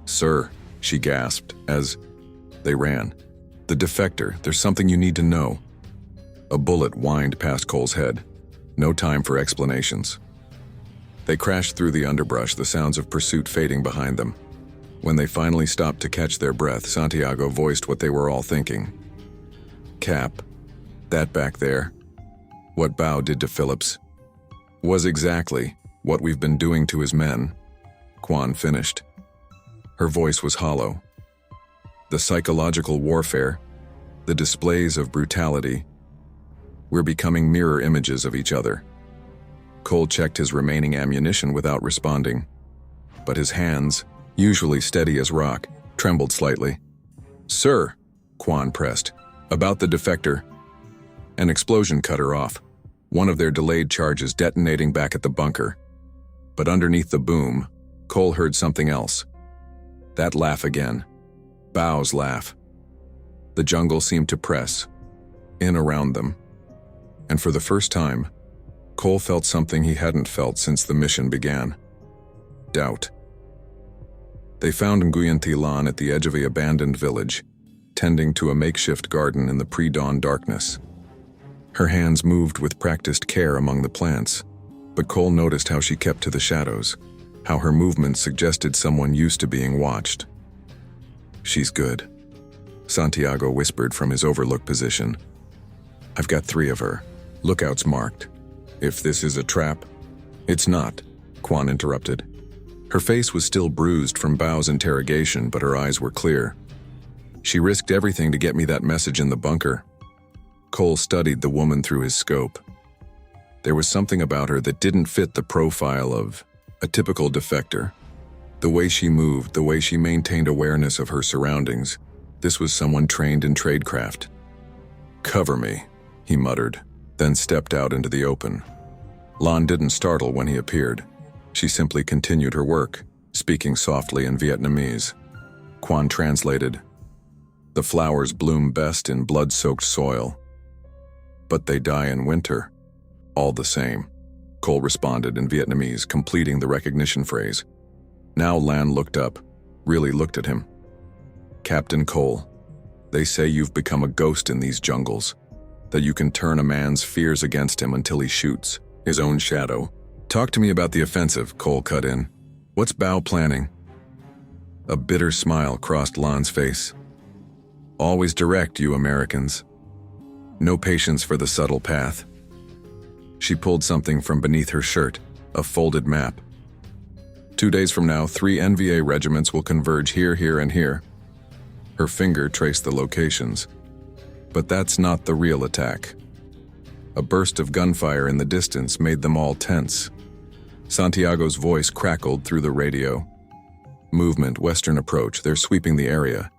"Sir," she gasped as they ran. "The defector, there's something you need to know." A bullet whined past Cole's head. No time for explanations. They crashed through the underbrush, the sounds of pursuit fading behind them. When they finally stopped to catch their breath, Santiago voiced what they were all thinking. Cap, that back there, what Bao did to Phillips, was exactly what we've been doing to his men, Quan finished. Her voice was hollow. The psychological warfare, the displays of brutality, we're becoming mirror images of each other. Cole checked his remaining ammunition without responding, but his hands, usually steady as rock, trembled slightly. Sir, Quan pressed, about the defector. An explosion cut her off, one of their delayed charges detonating back at the bunker. But underneath the boom, Cole heard something else. That laugh again. Bao's laugh. The jungle seemed to press in around them. And for the first time, Cole felt something he hadn't felt since the mission began. Doubt. They found Nguyen Thi Lan at the edge of an abandoned village, tending to a makeshift garden in the pre-dawn darkness. Her hands moved with practiced care among the plants, but Cole noticed how she kept to the shadows, how her movements suggested someone used to being watched. She's good, Santiago whispered from his overlook position. I've got 3 of her, lookouts marked. If this is a trap, it's not, Quan interrupted. Her face was still bruised from Bao's interrogation, but her eyes were clear. She risked everything to get me that message in the bunker. Cole studied the woman through his scope. There was something about her that didn't fit the profile of a typical defector. The way she moved, the way she maintained awareness of her surroundings, this was someone trained in tradecraft. Cover me, he muttered, then stepped out into the open. Lan didn't startle when he appeared. She simply continued her work, speaking softly in Vietnamese. Quan translated, "The flowers bloom best in blood-soaked soil, but they die in winter, all the same," Cole responded in Vietnamese, completing the recognition phrase. Now Lan looked up, really looked at him. "Captain Cole, they say you've become a ghost in these jungles, that you can turn a man's fears against him until he shoots his own shadow. Talk to me about the offensive," Cole cut in. "What's Bao planning?" A bitter smile crossed Lan's face. "Always direct, you Americans. No patience for the subtle path." She pulled something from beneath her shirt, a folded map. 2 days from now, 3 NVA regiments will converge here, here, and here. Her finger traced the locations. But that's not the real attack. A burst of gunfire in the distance made them all tense. Santiago's voice crackled through the radio. "Movement, western approach, they're sweeping the area."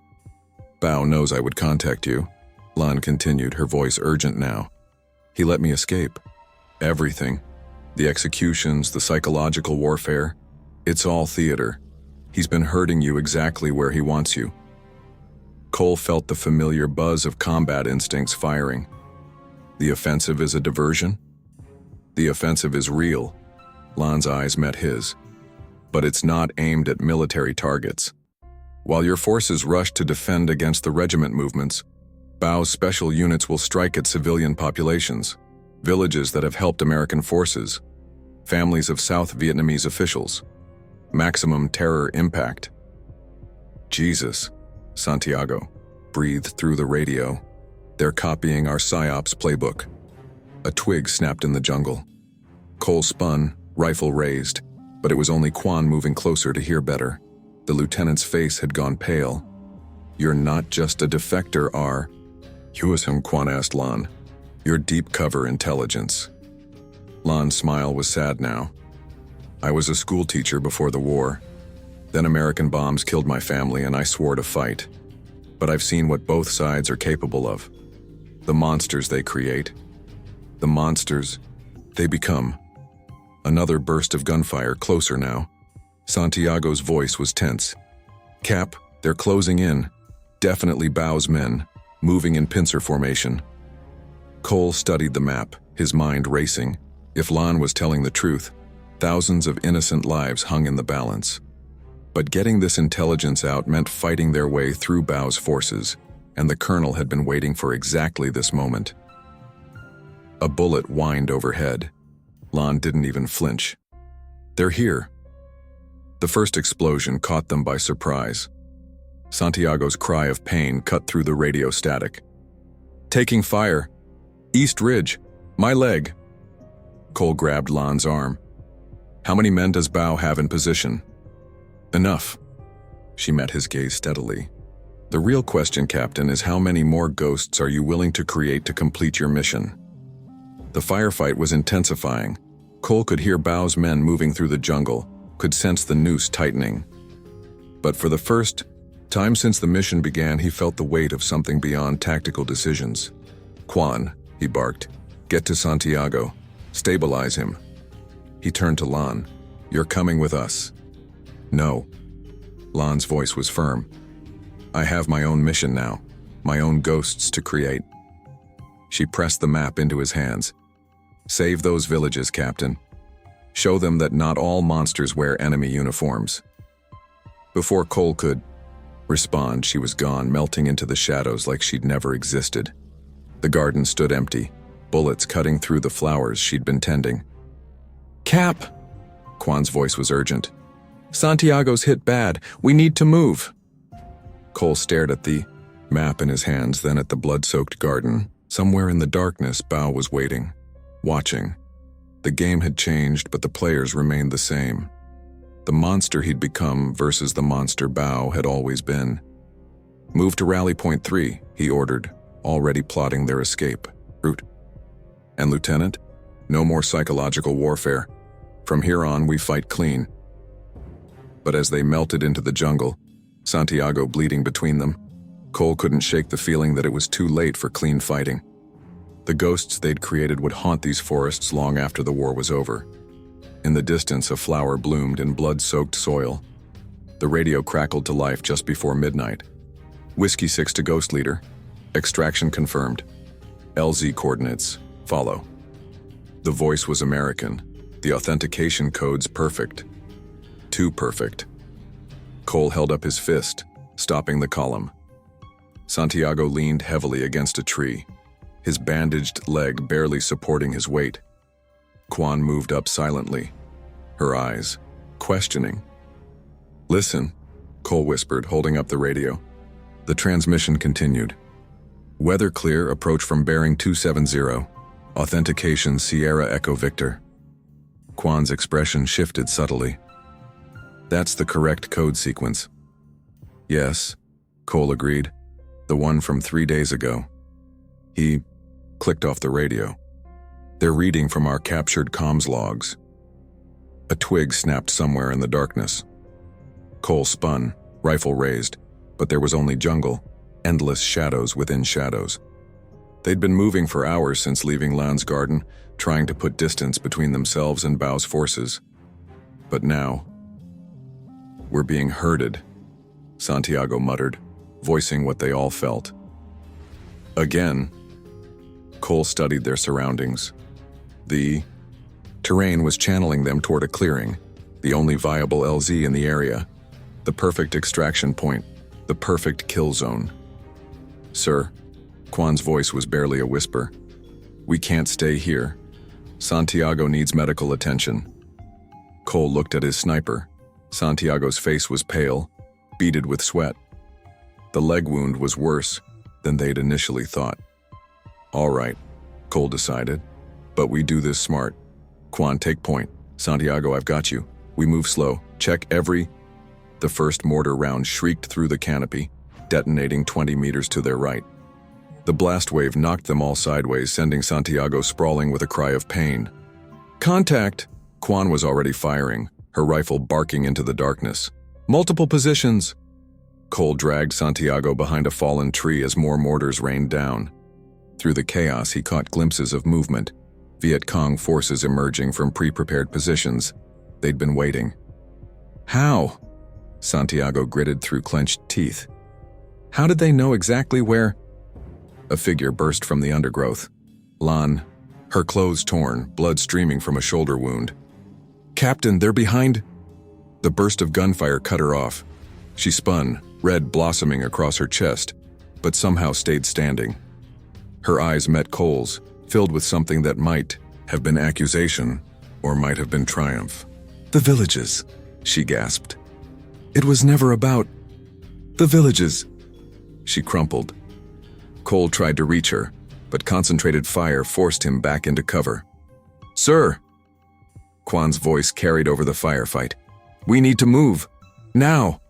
"Bao knows I would contact you," Lan continued, her voice urgent now. "He let me escape. Everything. The executions, the psychological warfare. It's all theater. He's been hurting you exactly where he wants you." Cole felt the familiar buzz of combat instincts firing. The offensive is a diversion? The offensive is real. Lan's eyes met his. But it's not aimed at military targets. While your forces rush to defend against the regiment movements, Bao's special units will strike at civilian populations, villages that have helped American forces, families of South Vietnamese officials. Maximum terror impact. Jesus, Santiago breathed through the radio. They're copying our PSYOPs playbook. A twig snapped in the jungle. Cole spun, rifle raised, but it was only Quan moving closer to hear better. The lieutenant's face had gone pale. "You're not just a defector, are you?" Quan asked Lan. "You're deep cover intelligence." Lan's smile was sad now. "I was a school teacher before the war. Then American bombs killed my family and I swore to fight. But I've seen what both sides are capable of. The monsters they create. The monsters they become." Another burst of gunfire, closer now. Santiago's voice was tense. "Cap, they're closing in. Definitely Bao's men, moving in pincer formation." Cole studied the map, his mind racing. If Lan was telling the truth, thousands of innocent lives hung in the balance. But getting this intelligence out meant fighting their way through Bao's forces, and the colonel had been waiting for exactly this moment. A bullet whined overhead. Lan didn't even flinch. They're here. The first explosion caught them by surprise. Santiago's cry of pain cut through the radio static. Taking fire. East Ridge. My leg. Cole grabbed Lan's arm. How many men does Bao have in position? Enough. She met his gaze steadily. The real question, Captain, is how many more ghosts are you willing to create to complete your mission? The firefight was intensifying. Cole could hear Bao's men moving through the jungle, could sense the noose tightening. But for the first time since the mission began, he felt the weight of something beyond tactical decisions. Quan, he barked, get to Santiago. Stabilize him. He turned to Lan. You're coming with us. No. Lan's voice was firm. I have my own mission now, my own ghosts to create. She pressed the map into his hands. Save those villages, Captain. Show them that not all monsters wear enemy uniforms. Before Cole could respond, she was gone, melting into the shadows like she'd never existed. The garden stood empty, bullets cutting through the flowers she'd been tending. Cap! Quan's voice was urgent. Santiago's hit bad. We need to move. Cole stared at the map in his hands, then at the blood-soaked garden. Somewhere in the darkness, Bao was waiting, watching. The game had changed, but the players remained the same. The monster he'd become versus the monster Bao had always been. Move to rally point 3, he ordered, already plotting their escape route. And Lieutenant, no more psychological warfare. From here on, we fight clean. But as they melted into the jungle, Santiago bleeding between them, Cole couldn't shake the feeling that it was too late for clean fighting. The ghosts they'd created would haunt these forests long after the war was over. In the distance, a flower bloomed in blood-soaked soil. The radio crackled to life just before midnight. Whiskey 6 to Ghost Leader. Extraction confirmed. LZ coordinates. Follow. The voice was American. The authentication codes perfect. Too perfect. Cole held up his fist, stopping the column. Santiago leaned heavily against a tree, his bandaged leg barely supporting his weight. Quan moved up silently, her eyes questioning. Listen, Cole whispered, holding up the radio. The transmission continued. Weather clear, approach from bearing 270. Authentication Sierra Echo Victor. Quan's expression shifted subtly. That's the correct code sequence. Yes, Cole agreed. The one from 3 days ago. He clicked off the radio. They're reading from our captured comms logs. A twig snapped somewhere in the darkness. Cole spun, rifle raised, but there was only jungle, endless shadows within shadows. They'd been moving for hours since leaving Lan's garden, trying to put distance between themselves and Bao's forces. But now, we're being herded, Santiago muttered, voicing what they all felt. Again, Cole studied their surroundings. The terrain was channeling them toward a clearing, the only viable LZ in the area, the perfect extraction point, the perfect kill zone. Sir, Quan's voice was barely a whisper. We can't stay here. Santiago needs medical attention. Cole looked at his sniper. Santiago's face was pale, beaded with sweat. The leg wound was worse than they'd initially thought. All right, Cole decided, but we do this smart. Quan, take point. Santiago, I've got you. We move slow. Check every... The first mortar round shrieked through the canopy, detonating 20 meters to their right. The blast wave knocked them all sideways, sending Santiago sprawling with a cry of pain. Contact! Quan was already firing, her rifle barking into the darkness. Multiple positions! Cole dragged Santiago behind a fallen tree as more mortars rained down. Through the chaos, he caught glimpses of movement. Viet Cong forces emerging from pre-prepared positions. They'd been waiting. How? Santiago gritted through clenched teeth. How did they know exactly where? A figure burst from the undergrowth. Lan, her clothes torn, blood streaming from a shoulder wound. Captain, they're behind... The burst of gunfire cut her off. She spun, red blossoming across her chest, but somehow stayed standing. Her eyes met Cole's, filled with something that might have been accusation or might have been triumph. The villages, she gasped. It was never about the villages. She crumpled. Cole tried to reach her, but concentrated fire forced him back into cover. Sir! Quan's voice carried over the firefight. We need to move. Now!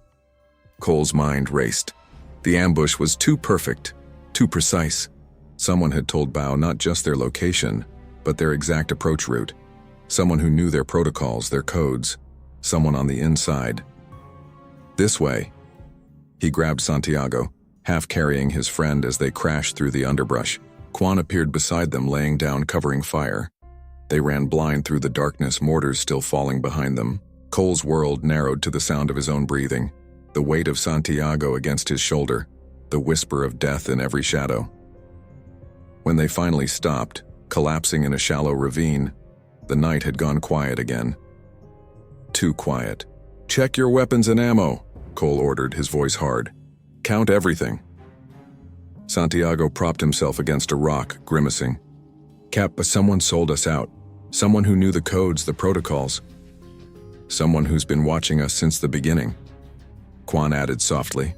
Cole's mind raced. The ambush was too perfect, too precise. Someone had told Bao not just their location, but their exact approach route. Someone who knew their protocols, their codes. Someone on the inside. This way. He grabbed Santiago, half carrying his friend as they crashed through the underbrush. Quan appeared beside them, laying down covering fire. They ran blind through the darkness, mortars still falling behind them. Cole's world narrowed to the sound of his own breathing, the weight of Santiago against his shoulder, the whisper of death in every shadow. When they finally stopped, collapsing in a shallow ravine, the night had gone quiet again. Too quiet. Check your weapons and ammo, Cole ordered, his voice hard. Count everything. Santiago propped himself against a rock, grimacing. Cap, but someone sold us out. Someone who knew the codes, the protocols. Someone who's been watching us since the beginning, Quan added softly.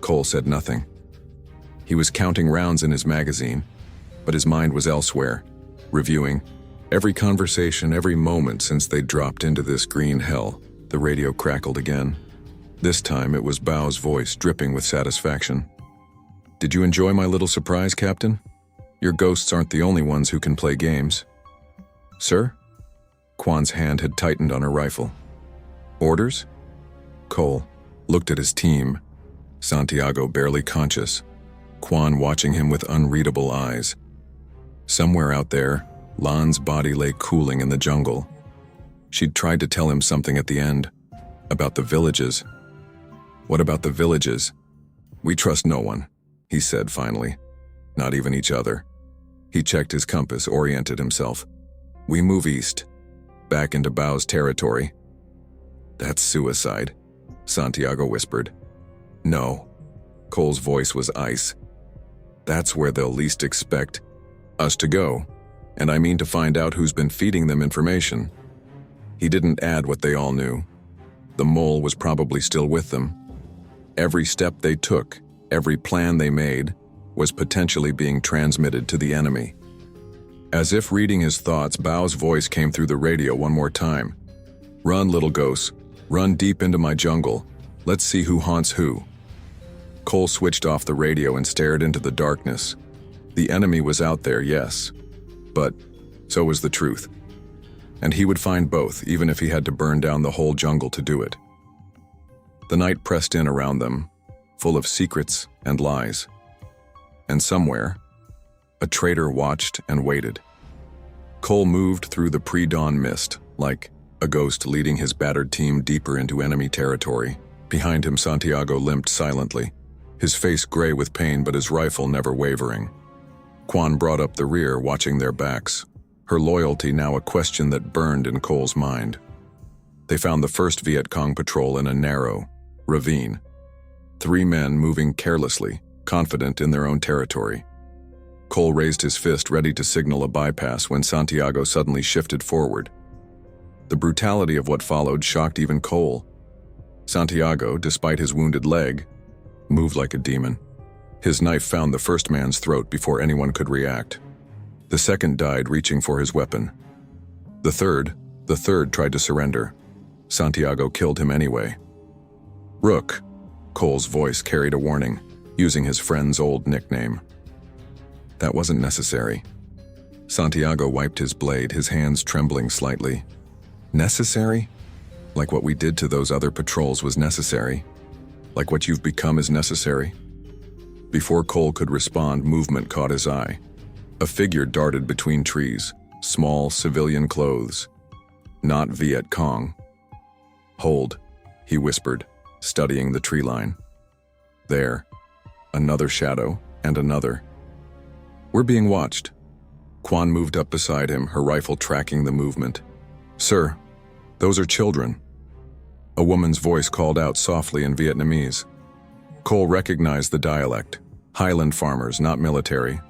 Cole said nothing. He was counting rounds in his magazine, but his mind was elsewhere, reviewing every conversation, every moment since they dropped into this green hell. The radio crackled again. This time it was Bao's voice, dripping with satisfaction. Did you enjoy my little surprise, Captain? Your ghosts aren't the only ones who can play games. Sir? Quan's hand had tightened on her rifle. Orders? Cole looked at his team, Santiago barely conscious, Quan watching him with unreadable eyes. Somewhere out there, Lan's body lay cooling in the jungle. She'd tried to tell him something at the end, about the villages. What about the villages? We trust no one, he said finally. Not even each other. He checked his compass, oriented himself. We move east, back into Bao's territory. That's suicide, Santiago whispered. No. Cole's voice was ice. That's where they'll least expect us to go, and I mean to find out who's been feeding them information. He didn't add what they all knew. The mole was probably still with them. Every step they took, every plan they made, was potentially being transmitted to the enemy. As if reading his thoughts, Bao's voice came through the radio one more time. Run, little ghosts. Run deep into my jungle. Let's see who haunts who. Cole switched off the radio and stared into the darkness. The enemy was out there, yes. But so was the truth. And he would find both, even if he had to burn down the whole jungle to do it. The night pressed in around them, full of secrets and lies. And somewhere, a traitor watched and waited. Cole moved through the pre-dawn mist, like a ghost leading his battered team deeper into enemy territory. Behind him, Santiago limped silently, his face gray with pain but his rifle never wavering. Quan brought up the rear, watching their backs, her loyalty now a question that burned in Cole's mind. They found the first Viet Cong patrol in a narrow ravine. 3 men moving carelessly, confident in their own territory. Cole raised his fist, ready to signal a bypass, when Santiago suddenly shifted forward. The brutality of what followed shocked even Cole. Santiago, despite his wounded leg, moved like a demon. His knife found the first man's throat before anyone could react. The second died reaching for his weapon. The third tried to surrender. Santiago killed him anyway. Rook, Cole's voice carried a warning, using his friend's old nickname. That wasn't necessary. Santiago wiped his blade, his hands trembling slightly. Necessary? Like what we did to those other patrols was necessary? Like what you've become is necessary? Before Cole could respond, movement caught his eye. A figure darted between trees, small civilian clothes. Not Viet Cong. Hold, he whispered, studying the tree line. There, another shadow, and another. We're being watched. Quan moved up beside him, her rifle tracking the movement. Sir, those are children. A woman's voice called out softly in Vietnamese. Cole recognized the dialect. Highland farmers, not military.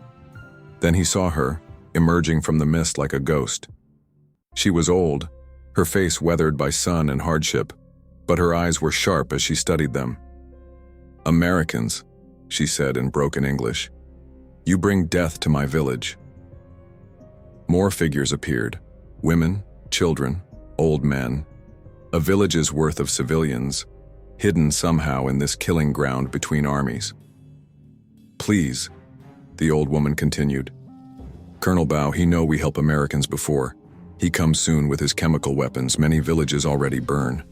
Then he saw her, emerging from the mist like a ghost. She was old, her face weathered by sun and hardship, but her eyes were sharp as she studied them. "Americans," she said in broken English. "You bring death to my village." More figures appeared: women, children, old men. A village's worth of civilians, hidden somehow in this killing ground between armies. "Please," the old woman continued. "Colonel Bao, he know we help Americans before. He comes soon with his chemical weapons, many villages already burn."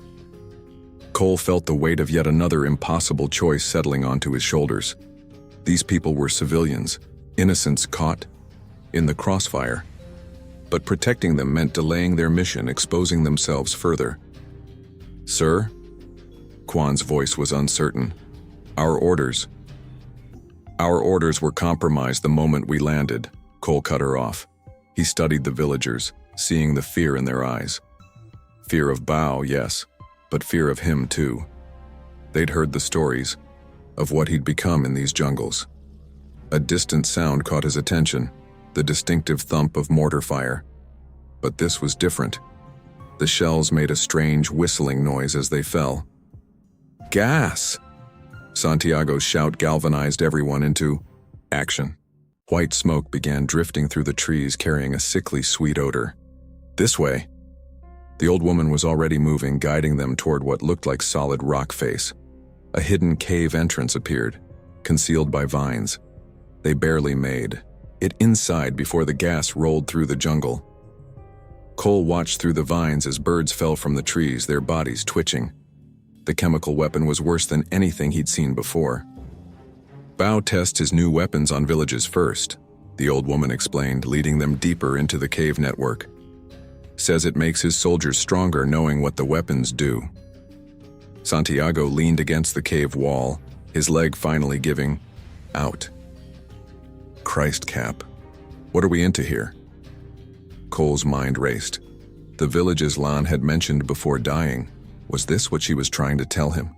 Cole felt the weight of yet another impossible choice settling onto his shoulders. These people were civilians, innocents caught in the crossfire. But protecting them meant delaying their mission, exposing themselves further. "Sir?" Quan's voice was uncertain. Our orders were compromised the moment we landed," Cole cut her off. He studied the villagers, seeing the fear in their eyes. Fear of Bao, yes, but fear of him too. They'd heard the stories of what he'd become in these jungles. A distant sound caught his attention, the distinctive thump of mortar fire. But this was different. The shells made a strange whistling noise as they fell. "Gas!" Santiago's shout galvanized everyone into action. White smoke began drifting through the trees, carrying a sickly sweet odor. "This way!" The old woman was already moving, guiding them toward what looked like solid rock face. A hidden cave entrance appeared, concealed by vines. They barely made it inside before the gas rolled through the jungle. Cole watched through the vines as birds fell from the trees, their bodies twitching. The chemical weapon was worse than anything he'd seen before. "Bao tests his new weapons on villages first," the old woman explained, leading them deeper into the cave network. "Says it makes his soldiers stronger knowing what the weapons do." Santiago leaned against the cave wall, his leg finally giving out. "Christ Cap, what are we into here?" Cole's mind raced. The villages Lan had mentioned before dying. Was this what she was trying to tell him?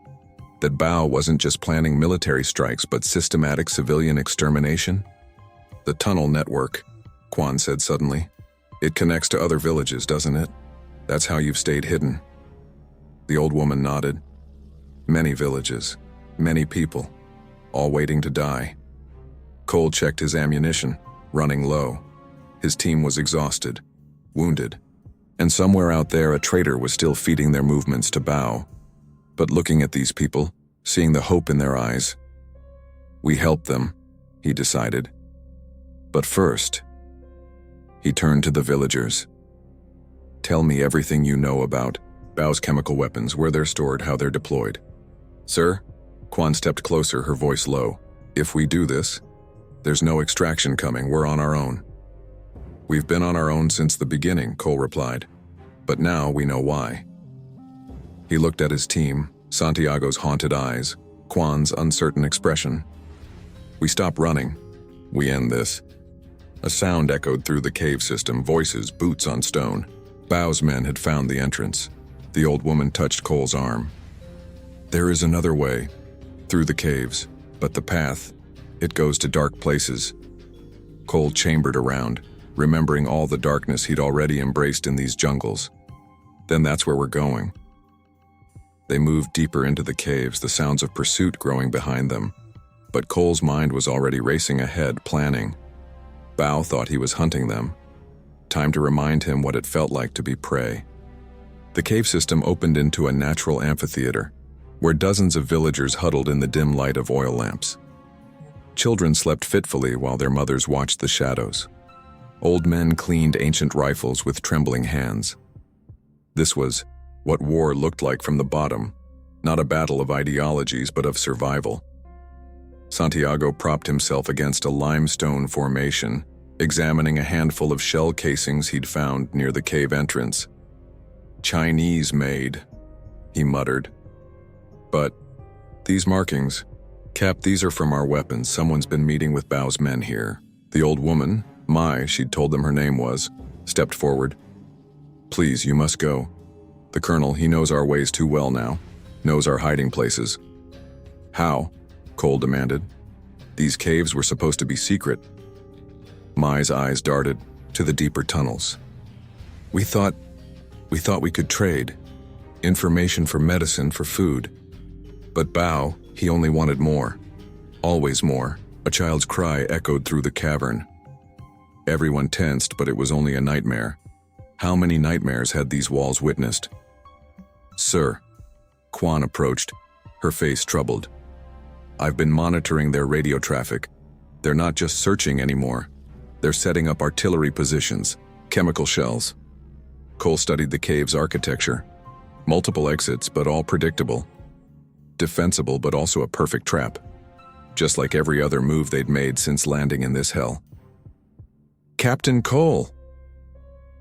That Bao wasn't just planning military strikes but systematic civilian extermination? "The tunnel network," Quan said suddenly. "It connects to other villages, doesn't it? That's how you've stayed hidden." The old woman nodded. "Many villages, many people, all waiting to die." Cole checked his ammunition, running low. His team was exhausted, wounded, and somewhere out there a traitor was still feeding their movements to Bao. But looking at these people, seeing the hope in their eyes, "We help them," he decided. "But first," he turned to the villagers. "Tell me everything you know about Bao's chemical weapons, where they're stored, how they're deployed." "Sir?" Quan stepped closer, her voice low. "If we do this, there's no extraction coming, we're on our own." "We've been on our own since the beginning," Cole replied. "But now we know why." He looked at his team, Santiago's haunted eyes, Quan's uncertain expression. "We stop running. We end this." A sound echoed through the cave system, voices, boots on stone. Bao's men had found the entrance. The old woman touched Cole's arm. "There is another way, through the caves, but the path, it goes to dark places." Cole chambered around, remembering all the darkness he'd already embraced in these jungles. "Then that's where we're going." They moved deeper into the caves, the sounds of pursuit growing behind them. But Cole's mind was already racing ahead, planning. Bao thought he was hunting them. Time to remind him what it felt like to be prey. The cave system opened into a natural amphitheater, where dozens of villagers huddled in the dim light of oil lamps. Children slept fitfully while their mothers watched the shadows. Old men cleaned ancient rifles with trembling hands. This was what war looked like from the bottom, not a battle of ideologies but of survival. Santiago propped himself against a limestone formation, examining a handful of shell casings he'd found near the cave entrance. "Chinese made," he muttered. "But these markings, Cap, these are from our weapons. Someone's been meeting with Bao's men here." The old woman, Mai, she'd told them her name was, stepped forward. "Please, you must go. The colonel, he knows our ways too well now, knows our hiding places." "How?" Cole demanded. "These caves were supposed to be secret." Mai's eyes darted to the deeper tunnels. "We thought We thought we could trade. Information for medicine, for food. But Bao, he only wanted more. Always more. A child's cry echoed through the cavern. Everyone tensed, but it was only a nightmare. How many nightmares had these walls witnessed? Sir. Quan approached, her face troubled. I've been monitoring their radio traffic. They're not just searching anymore. They're setting up artillery positions, chemical shells. Cole studied the cave's architecture. Multiple exits, but all predictable. Defensible, but also a perfect trap. Just like every other move they'd made since landing in this hell. Captain Cole!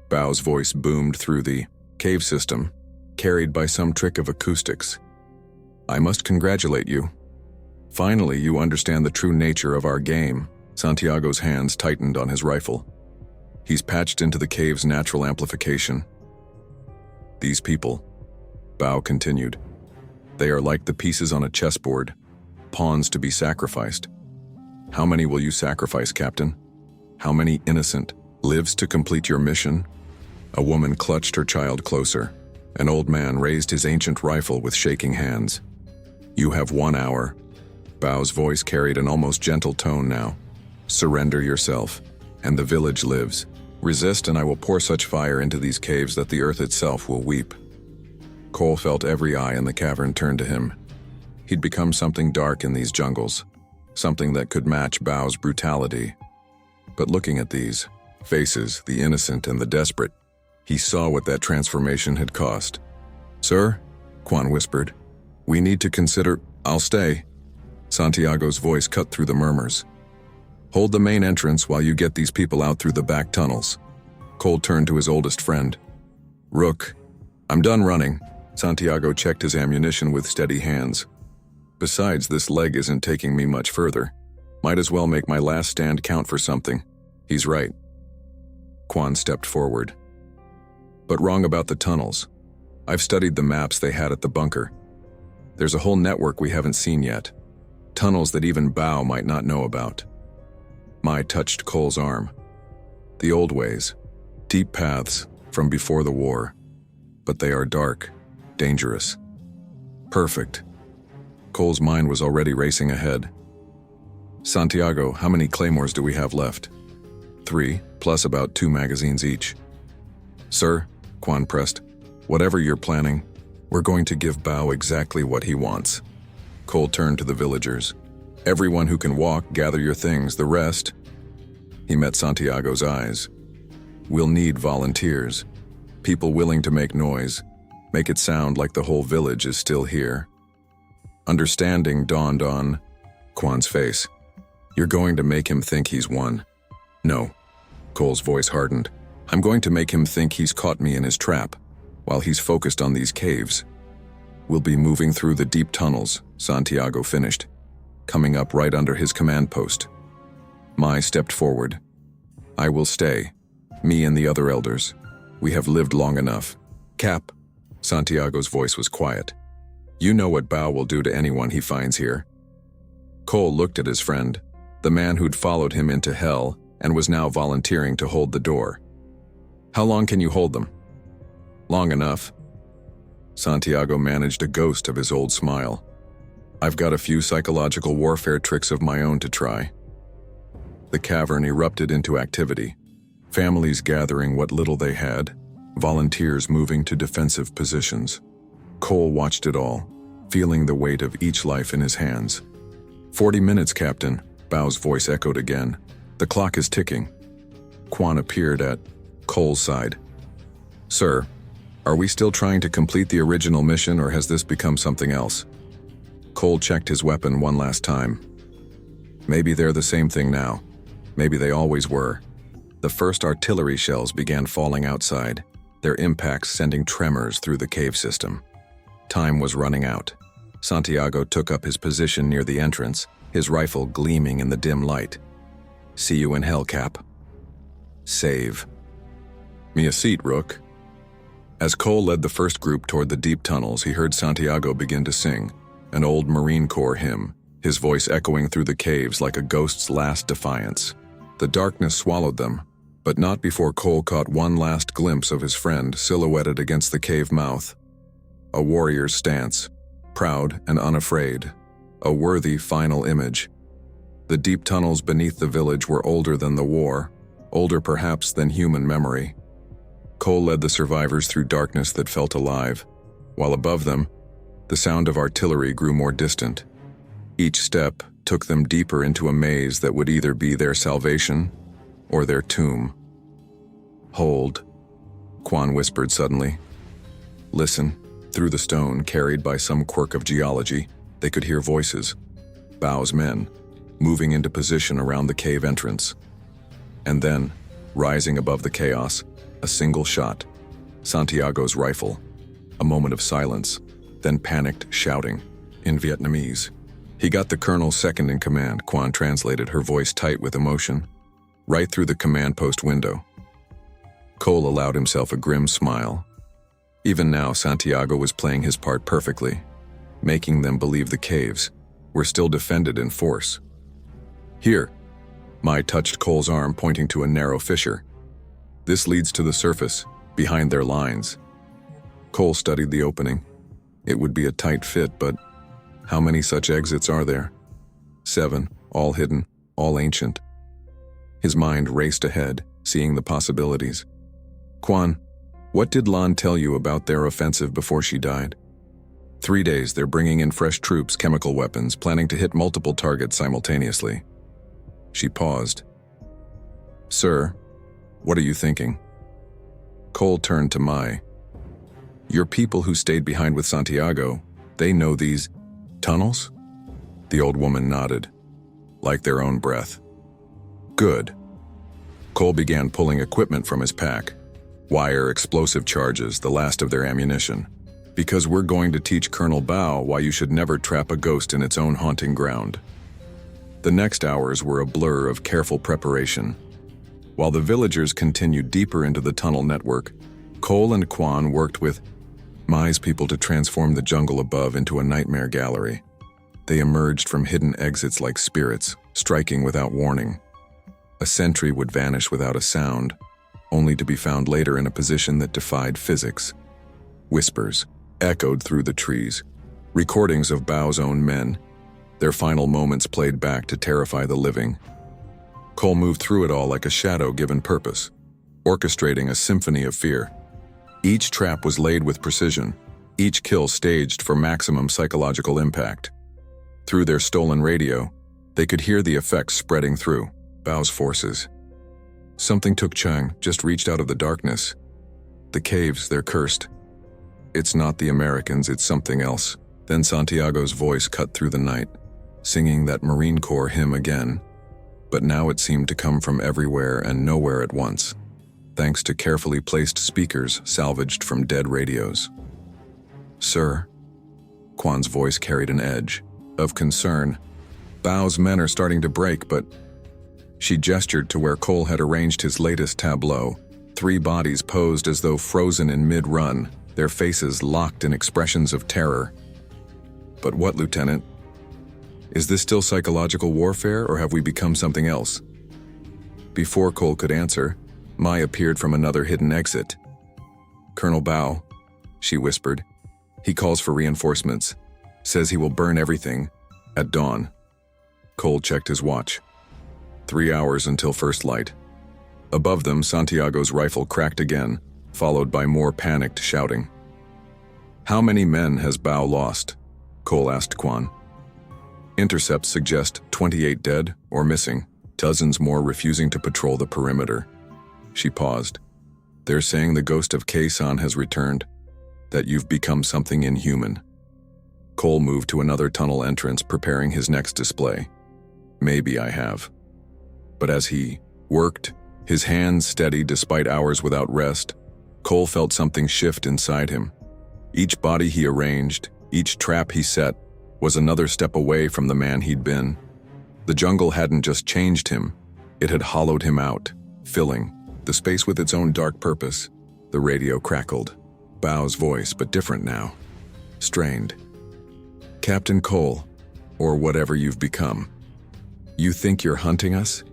Bao's voice boomed through the cave system, carried by some trick of acoustics. I must congratulate you. Finally, you understand the true nature of our game. Santiago's hands tightened on his rifle. He's patched into the cave's natural amplification. These people, Bao continued, they are like the pieces on a chessboard, pawns to be sacrificed. How many will you sacrifice, Captain? How many innocent lives to complete your mission? A woman clutched her child closer. An old man raised his ancient rifle with shaking hands. You have 1 hour. Bao's voice carried an almost gentle tone now. Surrender yourself, and the village lives. Resist, and I will pour such fire into these caves that the earth itself will weep. Cole felt every eye in the cavern turn to him. He'd become something dark in these jungles, something that could match Bao's brutality. But looking at these faces, the innocent and the desperate, he saw what that transformation had cost. Sir, Quan whispered, we need to consider. I'll stay. Santiago's voice cut through the murmurs. Hold the main entrance while you get these people out through the back tunnels. Cole turned to his oldest friend. Rook, I'm done running. Santiago checked his ammunition with steady hands. Besides, this leg isn't taking me much further. Might as well make my last stand count for something. He's right. Quan stepped forward. But wrong about the tunnels. I've studied the maps they had at the bunker. There's a whole network we haven't seen yet. Tunnels that even Bao might not know about. Mai touched Cole's arm. The old ways. Deep paths from before the war. But they are dark, dangerous. Perfect. Cole's mind was already racing ahead. Santiago, how many claymores do we have left? 3, plus about 2 magazines each. Sir, Quan pressed, whatever you're planning, we're going to give Bao exactly what he wants. Cole turned to the villagers. Everyone who can walk, gather your things, the rest. He met Santiago's eyes. We'll need volunteers. People willing to make noise, make it sound like the whole village is still here. Understanding dawned on Quan's face. You're going to make him think he's won. No. Cole's voice hardened. I'm going to make him think he's caught me in his trap, while he's focused on these caves. We'll be moving through the deep tunnels, Santiago finished, coming up right under his command post. Mai stepped forward. I will stay. Me and the other elders. We have lived long enough. Cap. Santiago's voice was quiet. You know what Bao will do to anyone he finds here. Cole looked at his friend, the man who'd followed him into hell and was now volunteering to hold the door. How long can you hold them? Long enough. Santiago managed a ghost of his old smile. I've got a few psychological warfare tricks of my own to try. The cavern erupted into activity. Families gathering what little they had, volunteers moving to defensive positions. Cole watched it all, feeling the weight of each life in his hands. 40 minutes, Captain, Bao's voice echoed again. The clock is ticking. Quan appeared at Cole's side. Sir, are we still trying to complete the original mission, or has this become something else? Cole checked his weapon one last time. Maybe they're the same thing now. Maybe they always were. The first artillery shells began falling outside, their impacts sending tremors through the cave system. Time was running out. Santiago took up his position near the entrance, his rifle gleaming in the dim light. See you in hell, Cap. Save. Me a seat, Rook. As Cole led the first group toward the deep tunnels, he heard Santiago begin to sing, an old Marine Corps hymn, his voice echoing through the caves like a ghost's last defiance. The darkness swallowed them, But not before Cole caught one last glimpse of his friend silhouetted against the cave mouth. A warrior's stance, proud and unafraid, a worthy final image. The deep tunnels beneath the village were older than the war, older perhaps than human memory. Cole led the survivors through darkness that felt alive, while above them, the sound of artillery grew more distant. Each step took them deeper into a maze that would either be their salvation or their tomb. "Hold," Quan whispered suddenly. "Listen." Through the stone, carried by some quirk of geology, they could hear voices. Bao's men, moving into position around the cave entrance. And then, rising above the chaos, a single shot. Santiago's rifle. A moment of silence, then panicked shouting, in Vietnamese. "He got the colonel's second in command," Quan translated, her voice tight with emotion. "Right through the command post window." Cole allowed himself a grim smile. Even now, Santiago was playing his part perfectly, making them believe the caves were still defended in force. "Here." Mai touched Cole's arm, pointing to a narrow fissure. "This leads to the surface, behind their lines." Cole studied the opening. It would be a tight fit, but how many such exits are there? 7, all hidden, all ancient. His mind raced ahead, seeing the possibilities. "Quan, what did Lan tell you about their offensive before she died?" 3 days, they're bringing in fresh troops, chemical weapons, planning to hit multiple targets simultaneously." She paused. "Sir, what are you thinking?" Cole turned to Mai. "Your people who stayed behind with Santiago, they know these tunnels?" The old woman nodded, like their own breath. "Good." Cole began pulling equipment from his pack. Wire, explosive charges, the last of their ammunition. "Because we're going to teach Colonel Bao why you should never trap a ghost in its own haunting ground." The next hours were a blur of careful preparation. While the villagers continued deeper into the tunnel network, Cole and Quan worked with Mai's people to transform the jungle above into a nightmare gallery. They emerged from hidden exits like spirits, striking without warning. A sentry would vanish without a sound, only to be found later in a position that defied physics. Whispers echoed through the trees, recordings of Bao's own men, their final moments played back to terrify the living. Cole moved through it all like a shadow given purpose, orchestrating a symphony of fear. Each trap was laid with precision, each kill staged for maximum psychological impact. Through their stolen radio, they could hear the effects spreading through Bao's forces. "Something took Chang, just reached out of the darkness. The caves, they're cursed. It's not the Americans, it's something else." Then Santiago's voice cut through the night, singing that Marine Corps hymn again. But now it seemed to come from everywhere and nowhere at once, thanks to carefully placed speakers salvaged from dead radios. "Sir," Quan's voice carried an edge of concern. "Bao's men are starting to break, but..." She gestured to where Cole had arranged his latest tableau. 3 bodies posed as though frozen in mid-run, their faces locked in expressions of terror. "But what, Lieutenant? Is this still psychological warfare, or have we become something else?" Before Cole could answer, Mai appeared from another hidden exit. "Colonel Bao," she whispered. "He calls for reinforcements. Says he will burn everything at dawn." Cole checked his watch. 3 hours until first light. Above them, Santiago's rifle cracked again, followed by more panicked shouting. "How many men has Bao lost?" Cole asked Quan. "Intercepts suggest 28 dead or missing, dozens more refusing to patrol the perimeter." She paused. "They're saying the ghost of Khe Sanh has returned, that you've become something inhuman." Cole moved to another tunnel entrance, preparing his next display. "Maybe I have." But as he worked, his hands steady despite hours without rest, Cole felt something shift inside him. Each body he arranged, each trap he set, was another step away from the man he'd been. The jungle hadn't just changed him, it had hollowed him out, filling the space with its own dark purpose. The radio crackled. Bao's voice, but different now. Strained. "Captain Cole, or whatever you've become. You think you're hunting us?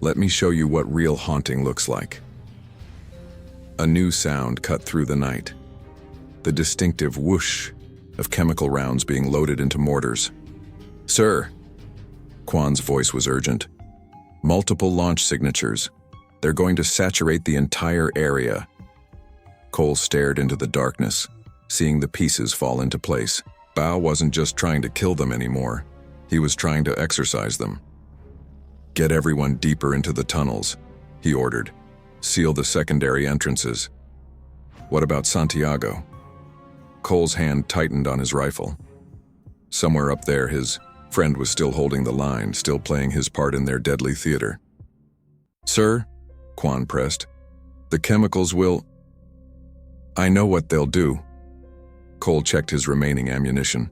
Let me show you what real haunting looks like. A new sound cut through the night. The distinctive whoosh of chemical rounds being loaded into mortars. "Sir," Quan's voice was urgent. "Multiple launch signatures. They're going to saturate the entire area." Cole stared into the darkness, seeing the pieces fall into place. Bao wasn't just trying to kill them anymore. He was trying to exorcise them. "Get everyone deeper into the tunnels," he ordered. "Seal the secondary entrances." "What about Santiago?" Cole's hand tightened on his rifle. Somewhere up there, his friend was still holding the line, still playing his part in their deadly theater. "Sir," Quan pressed, "the chemicals will—" "I know what they'll do." Cole checked his remaining ammunition.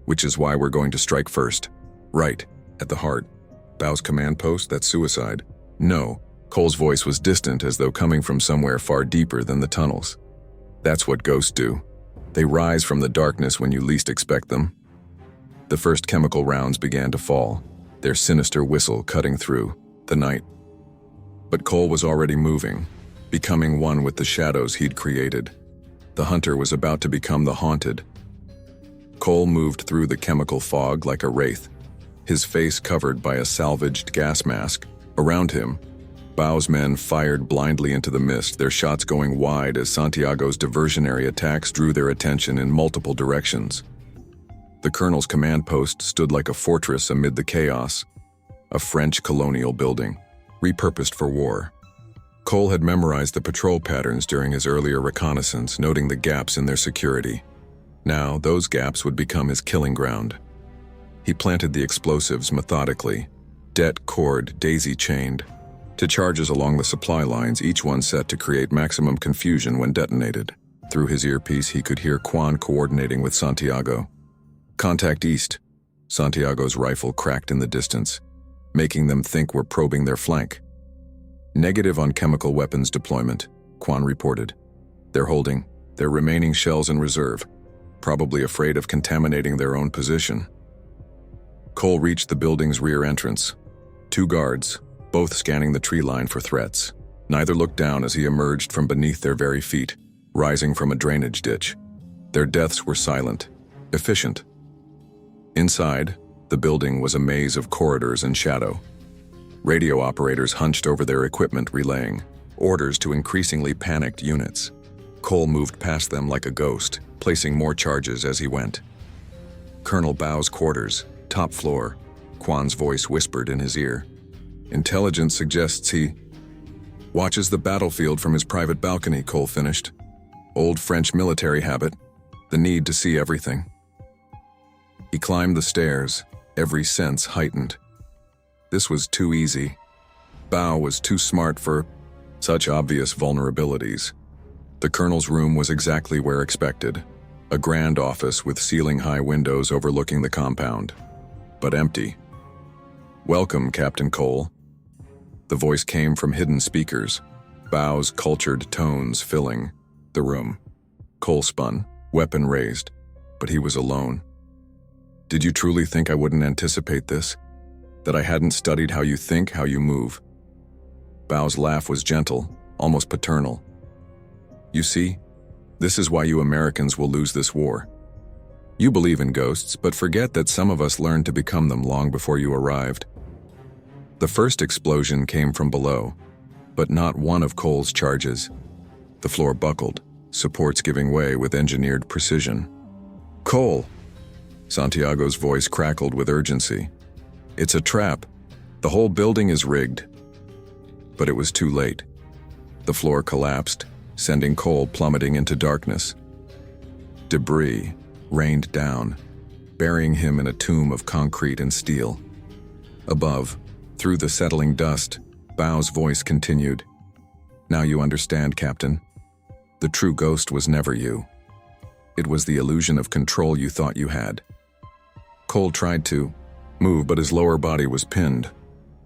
"Which is why we're going to strike first. Right, at the heart. Bao's command post, that's suicide." "No." Cole's voice was distant, as though coming from somewhere far deeper than the tunnels. "That's what ghosts do. They rise from the darkness when you least expect them." The first chemical rounds began to fall, their sinister whistle cutting through the night. But Cole was already moving, becoming one with the shadows he'd created. The hunter was about to become the haunted. Cole moved through the chemical fog like a wraith, his face covered by a salvaged gas mask. Around him, Bao's men fired blindly into the mist, their shots going wide as Santiago's diversionary attacks drew their attention in multiple directions. The colonel's command post stood like a fortress amid the chaos, a French colonial building, repurposed for war. Cole had memorized the patrol patterns during his earlier reconnaissance, noting the gaps in their security. Now, those gaps would become his killing ground. He planted the explosives methodically, det-cord, daisy-chained, to charges along the supply lines, each one set to create maximum confusion when detonated. Through his earpiece, he could hear Quan coordinating with Santiago. "Contact east." Santiago's rifle cracked in the distance, making them think we're probing their flank. "Negative on chemical weapons deployment," Quan reported. "They're holding their remaining shells in reserve, probably afraid of contaminating their own position." Cole reached the building's rear entrance. 2 guards, both scanning the tree line for threats. Neither looked down as he emerged from beneath their very feet, rising from a drainage ditch. Their deaths were silent, efficient. Inside, the building was a maze of corridors and shadow. Radio operators hunched over their equipment, relaying orders to increasingly panicked units. Cole moved past them like a ghost, placing more charges as he went. "Colonel Bao's quarters, top floor," Quan's voice whispered in his ear. "Intelligence suggests he watches the battlefield from his private balcony," Cole finished. "Old French military habit, the need to see everything." He climbed the stairs, every sense heightened. This was too easy. Bao was too smart for such obvious vulnerabilities. The colonel's room was exactly where expected, a grand office with ceiling-high windows overlooking the compound, but empty. "Welcome, Captain Cole." The voice came from hidden speakers, Bao's cultured tones filling the room. Cole spun, weapon raised, but he was alone. "Did you truly think I wouldn't anticipate this? That I hadn't studied how you think, how you move?" Bao's laugh was gentle, almost paternal. "You see, this is why you Americans will lose this war. You believe in ghosts, but forget that some of us learned to become them long before you arrived." The first explosion came from below, but not one of Cole's charges. The floor buckled, supports giving way with engineered precision. "Cole!" Santiago's voice crackled with urgency. "It's a trap. The whole building is rigged." But it was too late. The floor collapsed, sending Cole plummeting into darkness. Debris rained down, burying him in a tomb of concrete and steel. Above, through the settling dust, Bao's voice continued. "Now you understand, Captain. The true ghost was never you. It was the illusion of control you thought you had." Cole tried to move, but his lower body was pinned.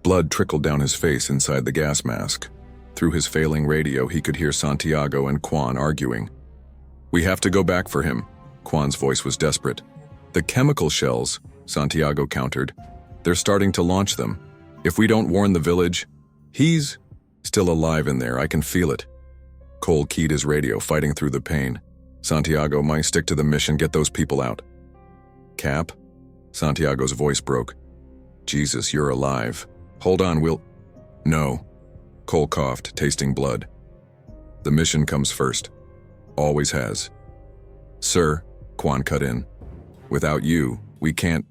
Blood trickled down his face inside the gas mask. Through his failing radio, he could hear Santiago and Quan arguing. "We have to go back for him." Quan's voice was desperate. "The chemical shells," Santiago countered. "They're starting to launch them. If we don't warn the village, he's still alive in there, I can feel it. Cole keyed his radio, fighting through the pain. Santiago, might stick to the mission, get those people out. Cap? Santiago's voice broke. Jesus, you're alive. Hold on, we'll... No. Cole coughed, tasting blood. The mission comes first. Always has. Sir, Quan cut in. Without you, we can't...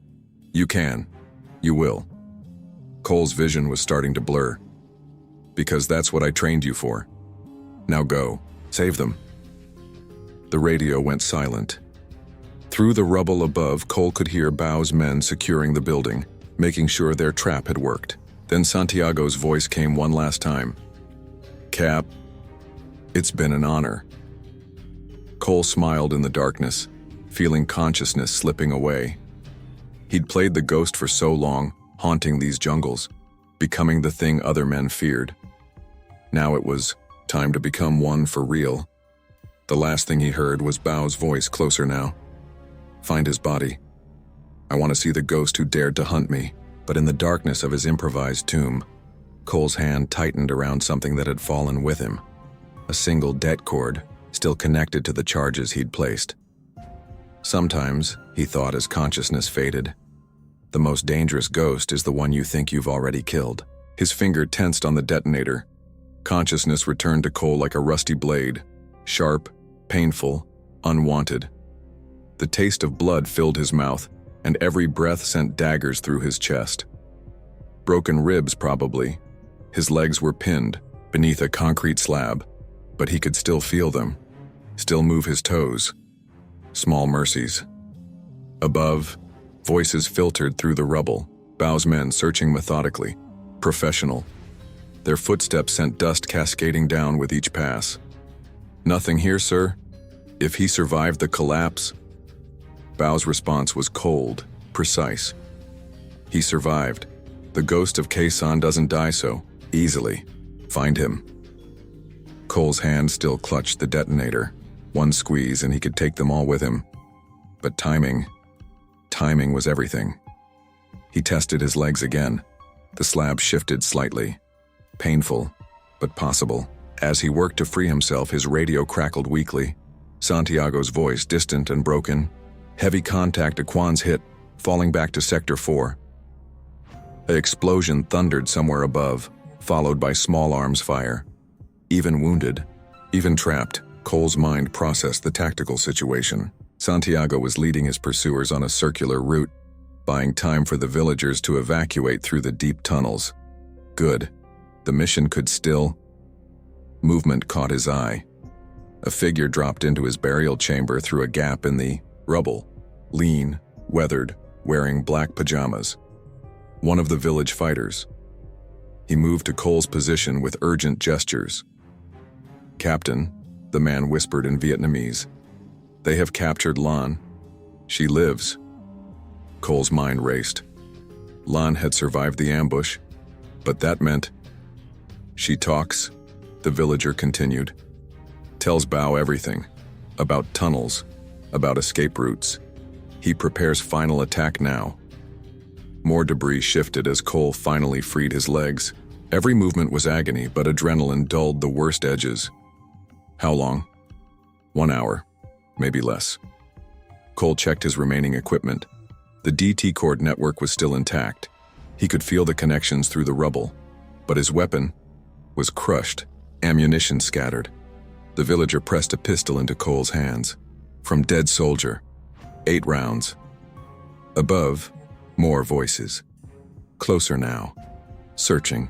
You can. You will. Cole's vision was starting to blur. Because that's what I trained you for. Now go. Save them. The radio went silent. Through the rubble above, Cole could hear Bao's men securing the building, making sure their trap had worked. Then Santiago's voice came one last time. Cap, it's been an honor. Cole smiled in the darkness, feeling consciousness slipping away. He'd played the ghost for so long, haunting these jungles, becoming the thing other men feared. Now it was time to become one for real. The last thing he heard was Bao's voice, closer now. Find his body. I want to see the ghost who dared to hunt me. But in the darkness of his improvised tomb, Cole's hand tightened around something that had fallen with him. A single det cord, still connected to the charges he'd placed. Sometimes, he thought as consciousness faded, the most dangerous ghost is the one you think you've already killed. His finger tensed on the detonator. Consciousness returned to Cole like a rusty blade, sharp, painful, unwanted. The taste of blood filled his mouth, and every breath sent daggers through his chest. Broken ribs, probably. His legs were pinned beneath a concrete slab, but he could still feel them, still move his toes. Small mercies. Above, voices filtered through the rubble, Bao's men searching methodically, professional. Their footsteps sent dust cascading down with each pass. Nothing here, sir. If he survived the collapse... Bao's response was cold, precise. He survived. The ghost of Khe Sanh doesn't die so easily. Find him. Cole's hand still clutched the detonator. One squeeze and he could take them all with him. But timing was everything. He tested his legs again. The slab shifted slightly. Painful, but possible. As he worked to free himself, his radio crackled weakly. Santiago's voice, distant and broken. Heavy contact, a Quan's hit, falling back to Sector 4. An explosion thundered somewhere above, followed by small arms fire. Even wounded, even trapped, Cole's mind processed the tactical situation. Santiago was leading his pursuers on a circular route, buying time for the villagers to evacuate through the deep tunnels. Good. The mission could still... Movement caught his eye. A figure dropped into his burial chamber through a gap in the rubble, lean, weathered, wearing black pajamas. One of the village fighters. He moved to Cole's position with urgent gestures. Captain, the man whispered in Vietnamese. They have captured Lan. She lives. Cole's mind raced. Lan had survived the ambush, but that meant... She talks, the villager continued. Tells Bao everything. About tunnels, about escape routes. He prepares final attack now. More debris shifted as Cole finally freed his legs. Every movement was agony, but adrenaline dulled the worst edges. How long? 1 hour, maybe less. Cole checked his remaining equipment. The DT cord network was still intact. He could feel the connections through the rubble, but his weapon was crushed, ammunition scattered. The villager pressed a pistol into Cole's hands. From dead soldier. 8 rounds. Above, more voices. Closer now. Searching.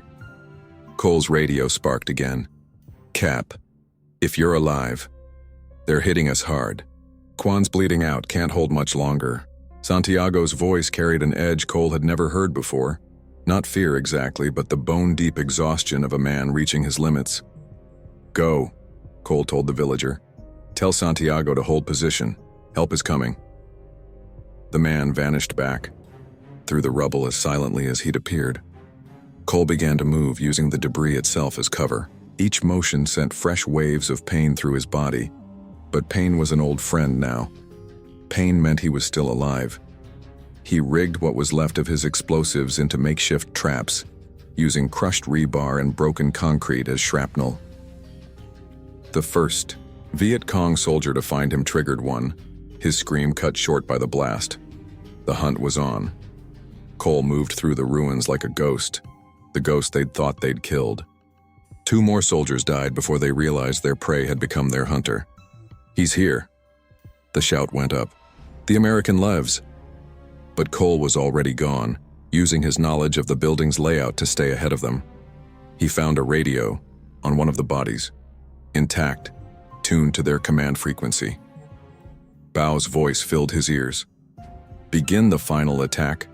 Cole's radio sparked again. Cap, if you're alive. They're hitting us hard. Quan's bleeding out, can't hold much longer. Santiago's voice carried an edge Cole had never heard before. Not fear exactly, but the bone-deep exhaustion of a man reaching his limits. Go, Cole told the villager. Tell Santiago to hold position. Help is coming. The man vanished back, through the rubble as silently as he'd appeared. Cole began to move, using the debris itself as cover. Each motion sent fresh waves of pain through his body. But pain was an old friend now. Pain meant he was still alive. He rigged what was left of his explosives into makeshift traps, using crushed rebar and broken concrete as shrapnel. The first Viet Cong soldier to find him triggered one, his scream cut short by the blast. The hunt was on. Cole moved through the ruins like a ghost, the ghost they'd thought they'd killed. 2 more soldiers died before they realized their prey had become their hunter. "He's here." The shout went up. "The American lives!" But Cole was already gone, using his knowledge of the building's layout to stay ahead of them. He found a radio on one of the bodies, intact, tuned to their command frequency. Bao's voice filled his ears. "Begin the final attack.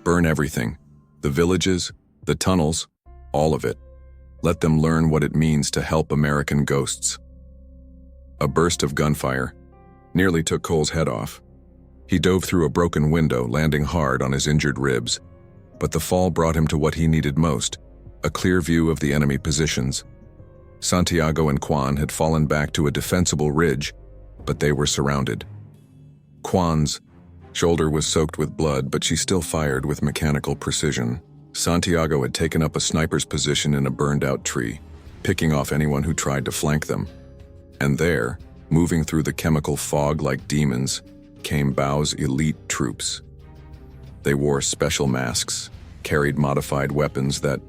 Burn everything. The villages, the tunnels, all of it. Let them learn what it means to help American ghosts." A burst of gunfire nearly took Cole's head off. He dove through a broken window, landing hard on his injured ribs. But the fall brought him to what he needed most, a clear view of the enemy positions. Santiago and Quan had fallen back to a defensible ridge, but they were surrounded. Quan's shoulder was soaked with blood, but she still fired with mechanical precision. Santiago had taken up a sniper's position in a burned-out tree, picking off anyone who tried to flank them. And there, moving through the chemical fog like demons, came Bao's elite troops. They wore special masks, carried modified weapons that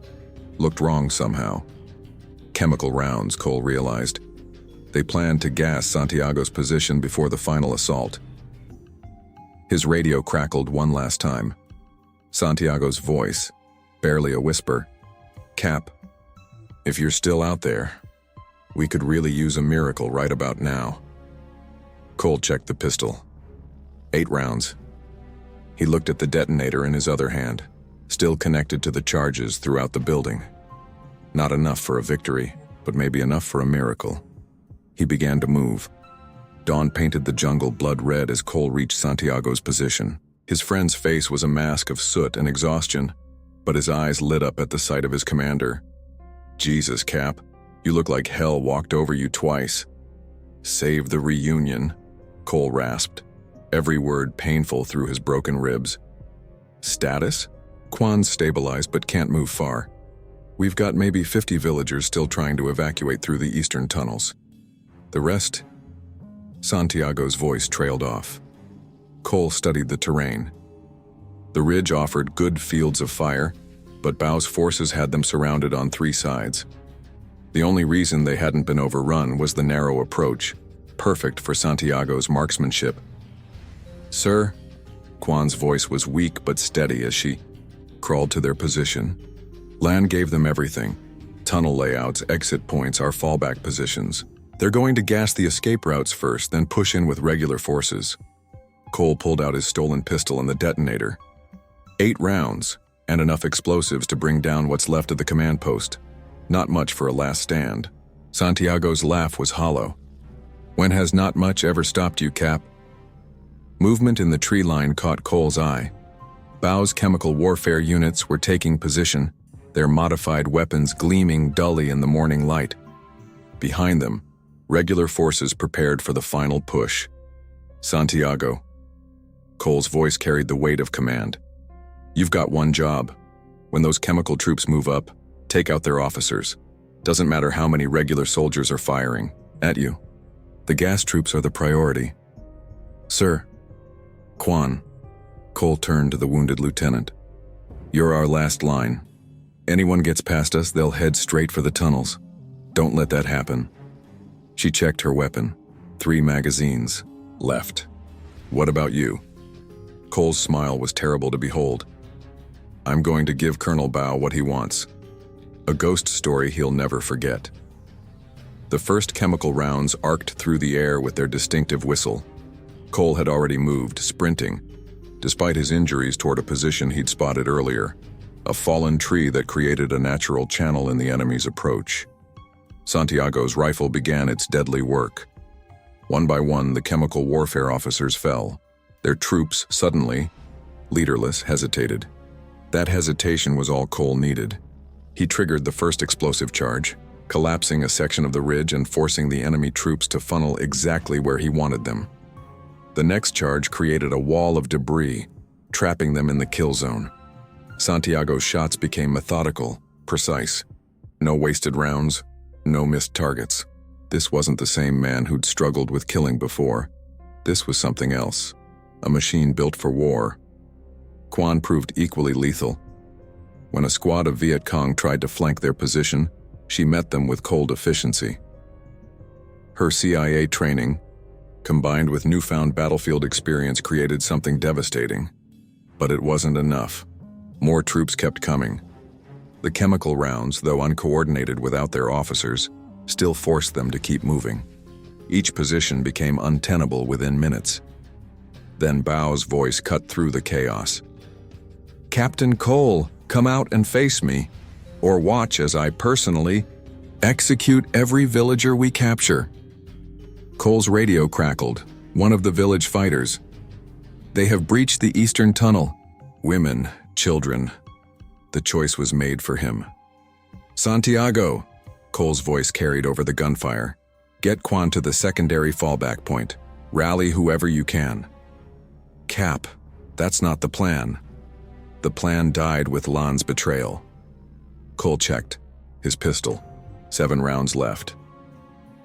looked wrong somehow. Chemical rounds, Cole realized. They planned to gas Santiago's position before the final assault. His radio crackled one last time. Santiago's voice, barely a whisper. "Cap, if you're still out there, we could really use a miracle right about now." Cole checked the pistol. 8 rounds. He looked at the detonator in his other hand, still connected to the charges throughout the building. Not enough for a victory, but maybe enough for a miracle. He began to move. Dawn painted the jungle blood red as Cole reached Santiago's position. His friend's face was a mask of soot and exhaustion, but his eyes lit up at the sight of his commander. "Jesus, Cap, you look like hell walked over you twice." "Save the reunion," Cole rasped, every word painful through his broken ribs. "Status?" "Quan's stabilized but can't move far. We've got maybe 50 villagers still trying to evacuate through the eastern tunnels. The rest..." Santiago's voice trailed off. Cole studied the terrain. The ridge offered good fields of fire, but Bao's forces had them surrounded on 3 sides. The only reason they hadn't been overrun was the narrow approach, perfect for Santiago's marksmanship. "Sir?" Quan's voice was weak but steady as she crawled to their position. "Land gave them everything. Tunnel layouts, exit points, our fallback positions. They're going to gas the escape routes first, then push in with regular forces." Cole pulled out his stolen pistol and the detonator. 8 rounds, and enough explosives to bring down what's left of the command post. Not much for a last stand. Santiago's laugh was hollow. "When has not much ever stopped you, Cap?" Movement in the tree line caught Cole's eye. Bao's chemical warfare units were taking position, their modified weapons gleaming dully in the morning light. Behind them, regular forces prepared for the final push. "Santiago." Cole's voice carried the weight of command. "You've got one job. When those chemical troops move up, take out their officers. Doesn't matter how many regular soldiers are firing at you. The gas troops are the priority." "Sir." "Quan." Cole turned to the wounded lieutenant. "You're our last line. Anyone gets past us, they'll head straight for the tunnels. Don't let that happen." She checked her weapon. 3 magazines left. "What about you?" Cole's smile was terrible to behold. "I'm going to give Colonel Bao what he wants. A ghost story he'll never forget." The first chemical rounds arced through the air with their distinctive whistle. Cole had already moved, sprinting, despite his injuries, toward a position he'd spotted earlier, a fallen tree that created a natural channel in the enemy's approach. Santiago's rifle began its deadly work. One by one, the chemical warfare officers fell. Their troops, suddenly, leaderless, hesitated. That hesitation was all Cole needed. He triggered the first explosive charge, collapsing a section of the ridge and forcing the enemy troops to funnel exactly where he wanted them. The next charge created a wall of debris, trapping them in the kill zone. Santiago's shots became methodical, precise. No wasted rounds, no missed targets. This wasn't the same man who'd struggled with killing before. This was something else. A machine built for war. Quan proved equally lethal. When a squad of Viet Cong tried to flank their position, she met them with cold efficiency. Her CIA training, combined with newfound battlefield experience, created something devastating. But it wasn't enough. More troops kept coming. The chemical rounds, though uncoordinated without their officers, still forced them to keep moving. Each position became untenable within minutes. Then Bao's voice cut through the chaos. "Captain Cole, come out and face me, or watch as I personally execute every villager we capture." Cole's radio crackled, one of the village fighters. "They have breached the eastern tunnel. Women, children." The choice was made for him. "Santiago," Cole's voice carried over the gunfire. "Get Quan to the secondary fallback point. Rally whoever you can." "Cap, that's not the plan." The plan died with Lan's betrayal. Cole checked. His pistol. 7 rounds left.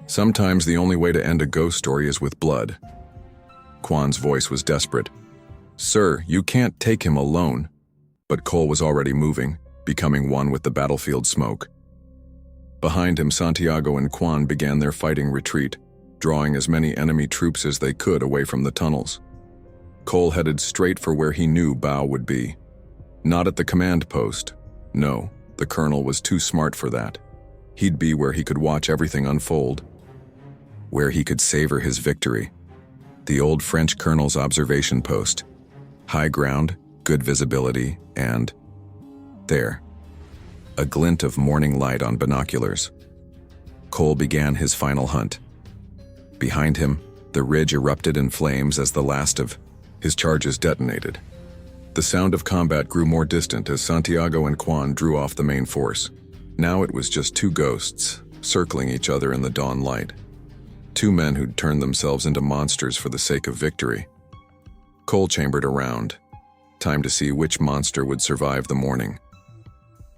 Sometimes the only way to end a ghost story is with blood. Quan's voice was desperate. "Sir, you can't take him alone." But Cole was already moving, becoming one with the battlefield smoke. Behind him, Santiago and Quan began their fighting retreat, drawing as many enemy troops as they could away from the tunnels. Cole headed straight for where he knew Bao would be. Not at the command post. No, the colonel was too smart for that. He'd be where he could watch everything unfold, where he could savor his victory. The old French colonel's observation post. High ground, good visibility, and there, a glint of morning light on binoculars. Cole began his final hunt. Behind him, the ridge erupted in flames as the last of his charges detonated. The sound of combat grew more distant as Santiago and Quan drew off the main force. Now it was just 2 ghosts, circling each other in the dawn light. 2 men who'd turned themselves into monsters for the sake of victory. Cole chambered around. Time to see which monster would survive the morning.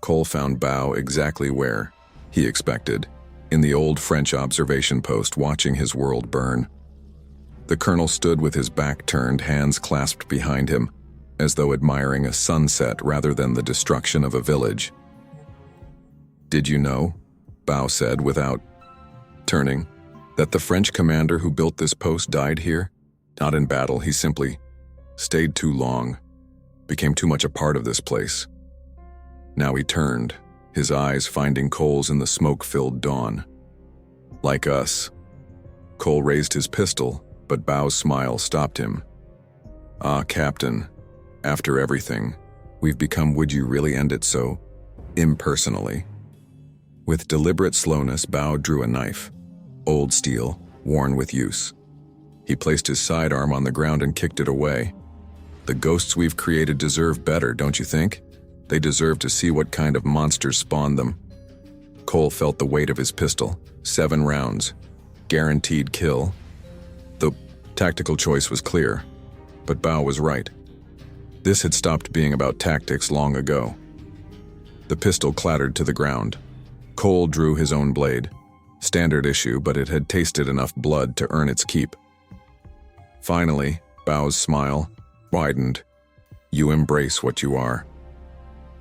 Cole found Bao exactly where he expected, in the old French observation post, watching his world burn. The colonel stood with his back turned, hands clasped behind him, as though admiring a sunset rather than the destruction of a village. "Did you know," Bao said without turning, "that the French commander who built this post died here? Not in battle, he simply stayed too long, became too much a part of this place." Now he turned, his eyes finding Cole's in the smoke-filled dawn. "Like us." Cole raised his pistol, but Bao's smile stopped him. "Ah, Captain, after everything we've become, would you really end it so impersonally?" With deliberate slowness, Bao drew a knife, old steel, worn with use. He placed his sidearm on the ground and kicked it away. "The ghosts we've created deserve better, don't you think? They deserve to see what kind of monsters spawn them." Cole felt the weight of his pistol. 7 rounds. Guaranteed kill. The tactical choice was clear, but Bao was right. This had stopped being about tactics long ago. The pistol clattered to the ground. Cole drew his own blade. Standard issue, but it had tasted enough blood to earn its keep. Finally, Bao's smile widened. "You embrace what you are."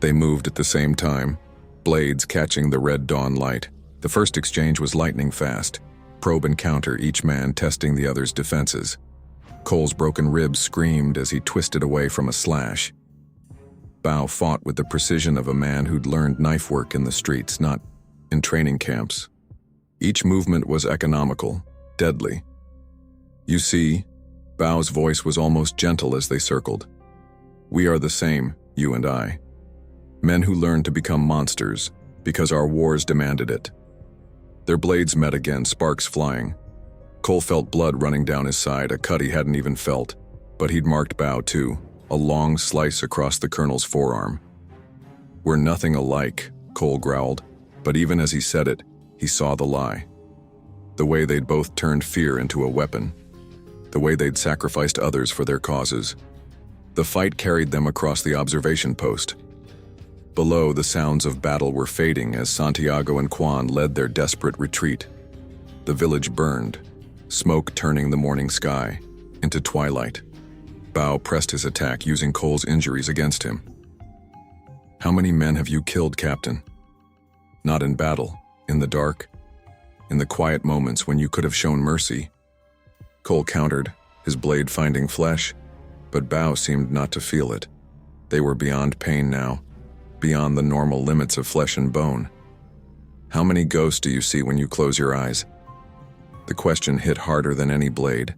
They moved at the same time, blades catching the red dawn light. The first exchange was lightning fast. Probe and counter, each man testing the other's defenses. Cole's broken ribs screamed as he twisted away from a slash. Bao fought with the precision of a man who'd learned knife work in the streets, not in training camps. Each movement was economical, deadly. "You see," Bao's voice was almost gentle as they circled. "We are the same, you and I. Men who learned to become monsters because our wars demanded it." Their blades met again, sparks flying. Cole felt blood running down his side, a cut he hadn't even felt, but he'd marked Bao too, a long slice across the colonel's forearm. "We're nothing alike," Cole growled, but even as he said it, he saw the lie. The way they'd both turned fear into a weapon. The way they'd sacrificed others for their causes. The fight carried them across the observation post. Below, the sounds of battle were fading as Santiago and Quan led their desperate retreat. The village burned, smoke turning the morning sky into twilight. Bao pressed his attack, using Cole's injuries against him. "How many men have you killed, Captain?" "Not in battle, in the dark, in the quiet moments when you could have shown mercy." Cole countered, his blade finding flesh, but Bao seemed not to feel it. They were beyond pain now, beyond the normal limits of flesh and bone. "How many ghosts do you see when you close your eyes?" The question hit harder than any blade.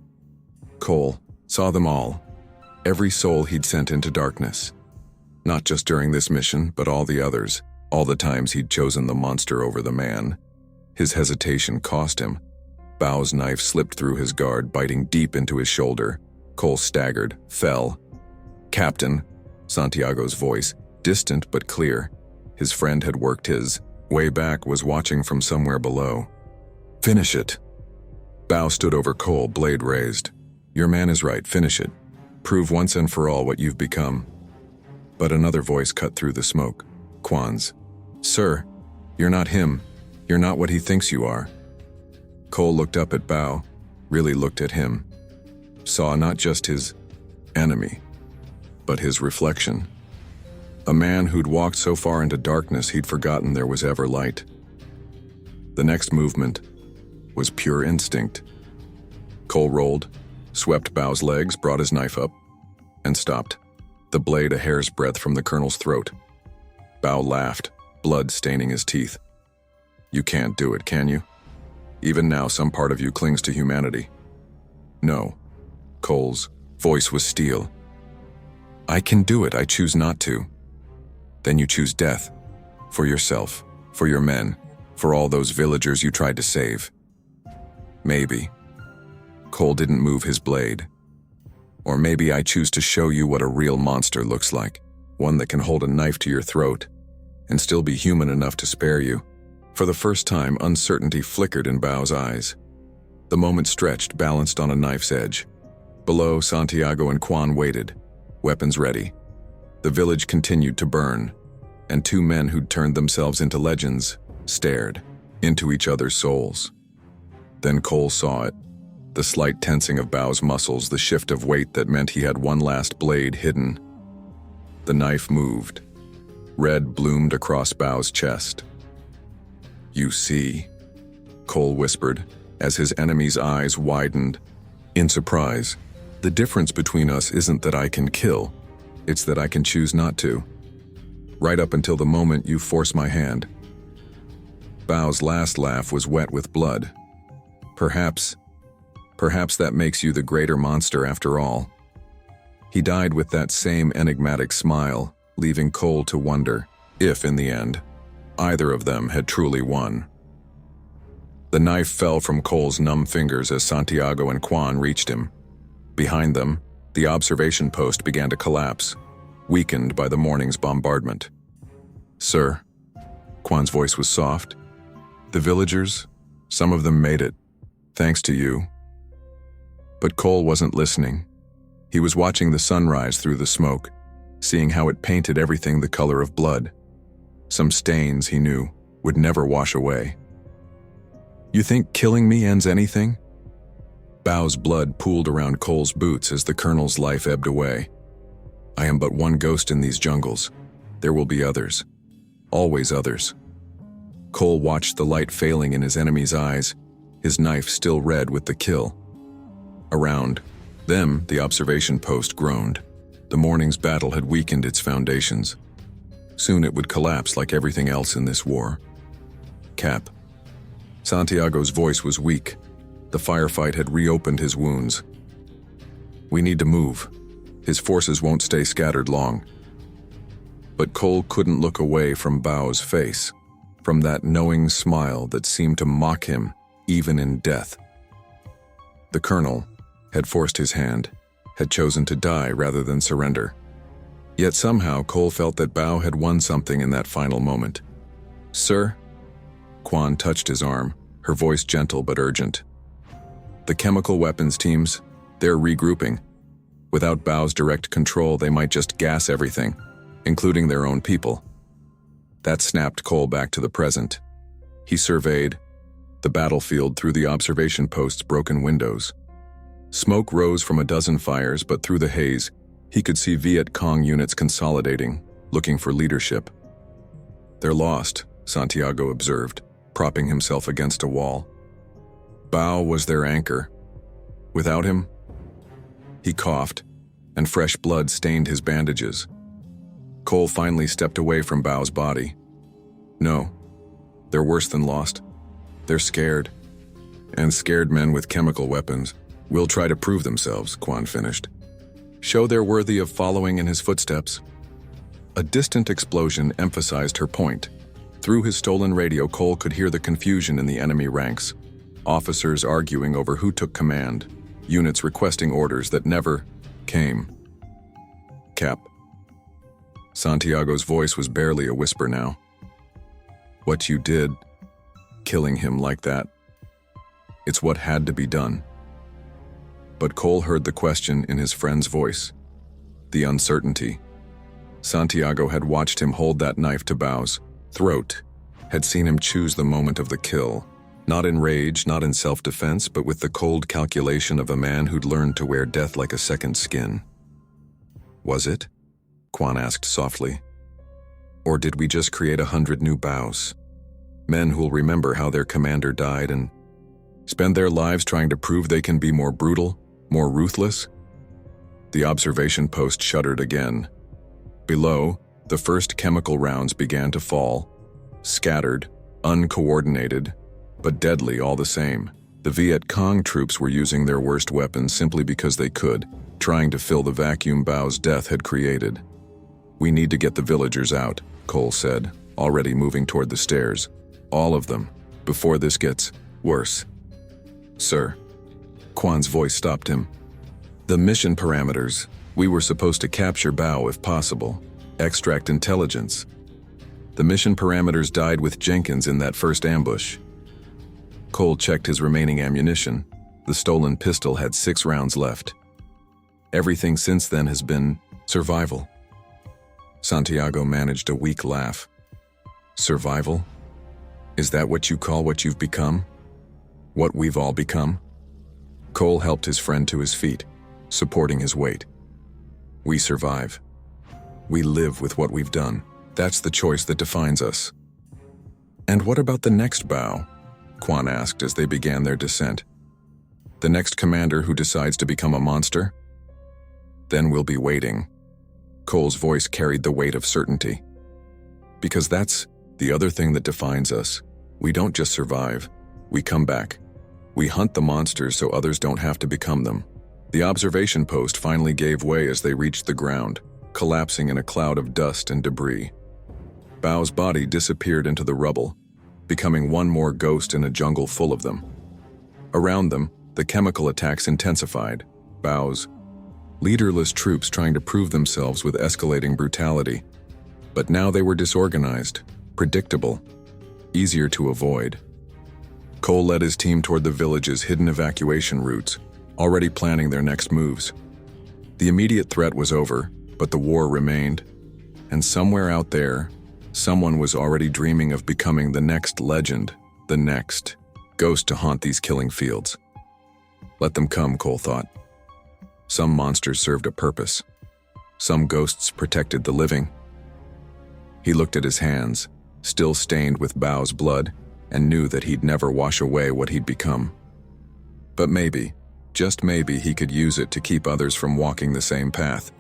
Cole saw them all, every soul he'd sent into darkness. Not just during this mission, but all the others, all the times he'd chosen the monster over the man. His hesitation cost him. Bao's knife slipped through his guard, biting deep into his shoulder. Cole staggered, fell. "Captain," Santiago's voice, distant but clear. His friend had worked his way back, was watching from somewhere below. "Finish it." Bao stood over Cole, blade raised. "Your man is right, finish it. Prove once and for all what you've become." But another voice cut through the smoke. Quan's. "Sir, you're not him. You're not what he thinks you are." Cole looked up at Bao, really looked at him. Saw not just his enemy, but his reflection. A man who'd walked so far into darkness he'd forgotten there was ever light. The next movement was pure instinct. Cole rolled, swept Bao's legs, brought his knife up, and stopped, the blade a hair's breadth from the colonel's throat. Bao laughed, blood staining his teeth. "You can't do it, can you? Even now, some part of you clings to humanity." "No." Cole's voice was steel. "I can do it, I choose not to." "Then you choose death. For yourself, for your men, for all those villagers you tried to save." "Maybe." Cole didn't move his blade. "Or maybe I choose to show you what a real monster looks like, one that can hold a knife to your throat and still be human enough to spare you." For the first time, uncertainty flickered in Bao's eyes. The moment stretched, balanced on a knife's edge. Below, Santiago and Quan waited, weapons ready. The village continued to burn, and two men who'd turned themselves into legends stared into each other's souls. Then Cole saw it, the slight tensing of Bao's muscles, the shift of weight that meant he had one last blade hidden. The knife moved. Red bloomed across Bao's chest. "You see," Cole whispered, as his enemy's eyes widened in surprise. "The difference between us isn't that I can kill, it's that I can choose not to. Right up until the moment you force my hand." Bao's last laugh was wet with blood. Perhaps that makes you the greater monster after all." He died with that same enigmatic smile, leaving Cole to wonder if, in the end, either of them had truly won. The knife fell from Cole's numb fingers as Santiago and Quan reached him. Behind them, the observation post began to collapse, weakened by the morning's bombardment. "Sir," Quan's voice was soft, "the villagers, some of them made it, thanks to you." But Cole wasn't listening. He was watching the sunrise through the smoke, seeing how it painted everything the color of blood. Some stains, he knew, would never wash away. "You think killing me ends anything?" Bao's blood pooled around Cole's boots as the colonel's life ebbed away. "I am but one ghost in these jungles. There will be others. Always others." Cole watched the light failing in his enemy's eyes, his knife still red with the kill. Around them, the observation post groaned. The morning's battle had weakened its foundations. Soon it would collapse like everything else in this war. "Cap." Santiago's voice was weak. The firefight had reopened his wounds. "We need to move. His forces won't stay scattered long." But Cole couldn't look away from Bao's face, from that knowing smile that seemed to mock him even in death. The colonel had forced his hand, had chosen to die rather than surrender. Yet somehow Cole felt that Bao had won something in that final moment. "Sir?" Quan touched his arm, her voice gentle but urgent. "The chemical weapons teams, they're regrouping. Without Bao's direct control, they might just gas everything, including their own people. That snapped Cole back to the present. He surveyed the battlefield through the observation post's broken windows. Smoke rose from a dozen fires, but through the haze, he could see Viet Cong units consolidating, looking for leadership. "They're lost," Santiago observed, propping himself against a wall. Bao was their anchor. Without him, he coughed, and fresh blood stained his bandages. Cole finally stepped away from Bao's body. "No, they're worse than lost. They're scared. And scared men with chemical weapons will try to prove themselves," Quan finished. "Show they're worthy of following in his footsteps." A distant explosion emphasized her point. Through his stolen radio, Cole could hear the confusion in the enemy ranks. Officers arguing over who took command, units requesting orders that never came. "Cap." Santiago's voice was barely a whisper now. "What you did, killing him like that, it's what had to be done." But Cole heard the question in his friend's voice. The uncertainty. Santiago had watched him hold that knife to Bao's throat, had seen him choose the moment of the kill, not in rage, not in self-defense, but with the cold calculation of a man who'd learned to wear death like a second skin. "Was it?" Quan asked softly. "Or did we just create 100 new Baos? Men who'll remember how their commander died and spend their lives trying to prove they can be more brutal, more ruthless?" The observation post shuddered again. Below, the first chemical rounds began to fall, scattered, uncoordinated, but deadly all the same. The Viet Cong troops were using their worst weapons simply because they could, trying to fill the vacuum Bao's death had created. "We need to get the villagers out," Cole said, already moving toward the stairs. "All of them, before this gets worse." "Sir." Quan's voice stopped him. "The mission parameters. We were supposed to capture Bao if possible. Extract intelligence. The mission parameters died with Jenkins in that first ambush." Cole checked his remaining ammunition. The stolen pistol had 6 rounds left. "Everything since then has been survival." Santiago managed a weak laugh. "Survival? Is that what you call what you've become? What we've all become?" Cole helped his friend to his feet, supporting his weight. "We survive. We live with what we've done. That's the choice that defines us." "And what about the next Bao?" Quan asked as they began their descent. "The next commander who decides to become a monster? Then we'll be waiting." Cole's voice carried the weight of certainty. "Because that's the other thing that defines us. We don't just survive. We come back. We hunt the monsters so others don't have to become them." The observation post finally gave way as they reached the ground, collapsing in a cloud of dust and debris. Bao's body disappeared into the rubble, becoming one more ghost in a jungle full of them. Around them, the chemical attacks intensified. Bao's leaderless troops trying to prove themselves with escalating brutality. But now they were disorganized, predictable, easier to avoid. Cole led his team toward the village's hidden evacuation routes, already planning their next moves. The immediate threat was over, but the war remained. And somewhere out there, someone was already dreaming of becoming the next legend, the next ghost to haunt these killing fields. Let them come, Cole thought. Some monsters served a purpose. Some ghosts protected the living. He looked at his hands, still stained with Bao's blood, and knew that he'd never wash away what he'd become. But maybe, just maybe, he could use it to keep others from walking the same path.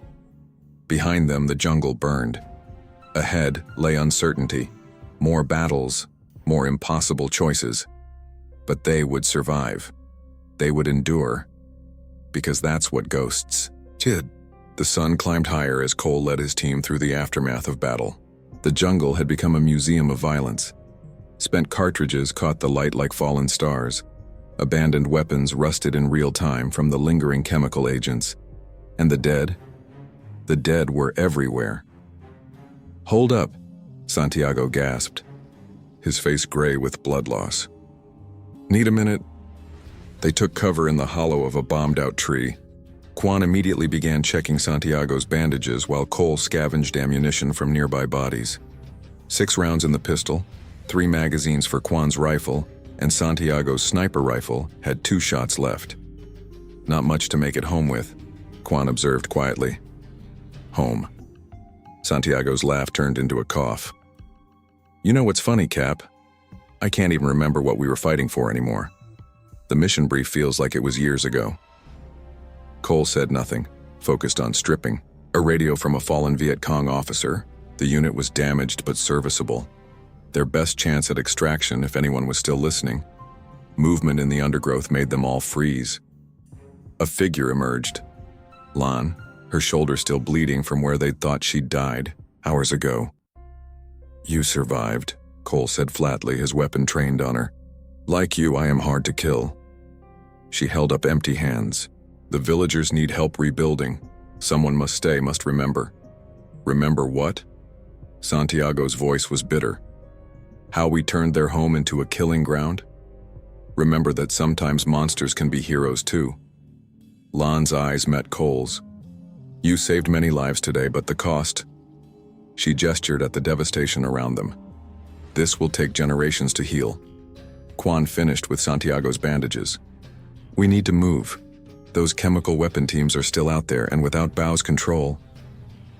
Behind them, the jungle burned. Ahead lay uncertainty, more battles, more impossible choices. But they would survive. They would endure. Because that's what ghosts did. The sun climbed higher as Cole led his team through the aftermath of battle. The jungle had become a museum of violence. Spent cartridges caught the light like fallen stars. Abandoned weapons rusted in real time from the lingering chemical agents. And the dead? The dead were everywhere. "Hold up," Santiago gasped, his face gray with blood loss. "Need a minute?" They took cover in the hollow of a bombed-out tree. Quan immediately began checking Santiago's bandages while Cole scavenged ammunition from nearby bodies. 6 rounds in the pistol, 3 magazines for Quan's rifle, and Santiago's sniper rifle had 2 shots left. Not much to make it home with, Quan observed quietly. Home. Santiago's laugh turned into a cough. You know what's funny, Cap? I can't even remember what we were fighting for anymore. The mission brief feels like it was years ago. Cole said nothing, focused on stripping. A radio from a fallen Viet Cong officer. The unit was damaged but serviceable. Their best chance at extraction if anyone was still listening. Movement in the undergrowth made them all freeze. A figure emerged. Lan, her shoulder still bleeding from where they'd thought she'd died hours ago. You survived, Cole said flatly, his weapon trained on her. Like you, I am hard to kill. She held up empty hands. The villagers need help rebuilding. Someone must stay, must remember. Remember what? Santiago's voice was bitter. How we turned their home into a killing ground? Remember that sometimes monsters can be heroes too. Lan's eyes met Cole's. You saved many lives today, but the cost? She gestured at the devastation around them. This will take generations to heal. Quan finished with Santiago's bandages. We need to move. Those chemical weapon teams are still out there, and without Bao's control,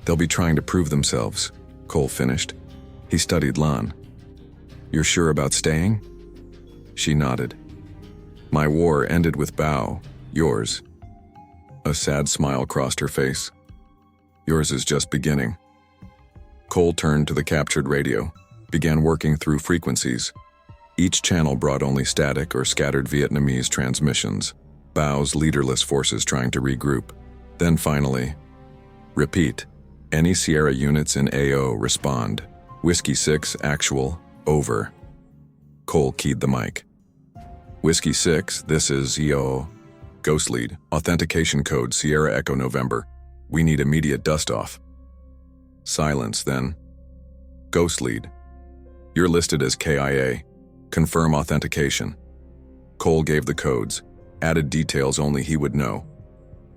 they'll be trying to prove themselves, Cole finished. He studied Lan. You're sure about staying? She nodded. My war ended with Bao. Yours? A sad smile crossed her face. Yours is just beginning. Cole turned to the captured radio, began working through frequencies. Each channel brought only static or scattered Vietnamese transmissions. Bao's leaderless forces trying to regroup. Then finally, repeat. Any Sierra units in AO respond. Whiskey 6, actual, over. Cole keyed the mic. Whiskey 6, this is EO. Ghost lead, authentication code Sierra Echo November. We need immediate dust-off. Silence then. Ghost lead. You're listed as KIA. Confirm authentication. Cole gave the codes, added details only he would know.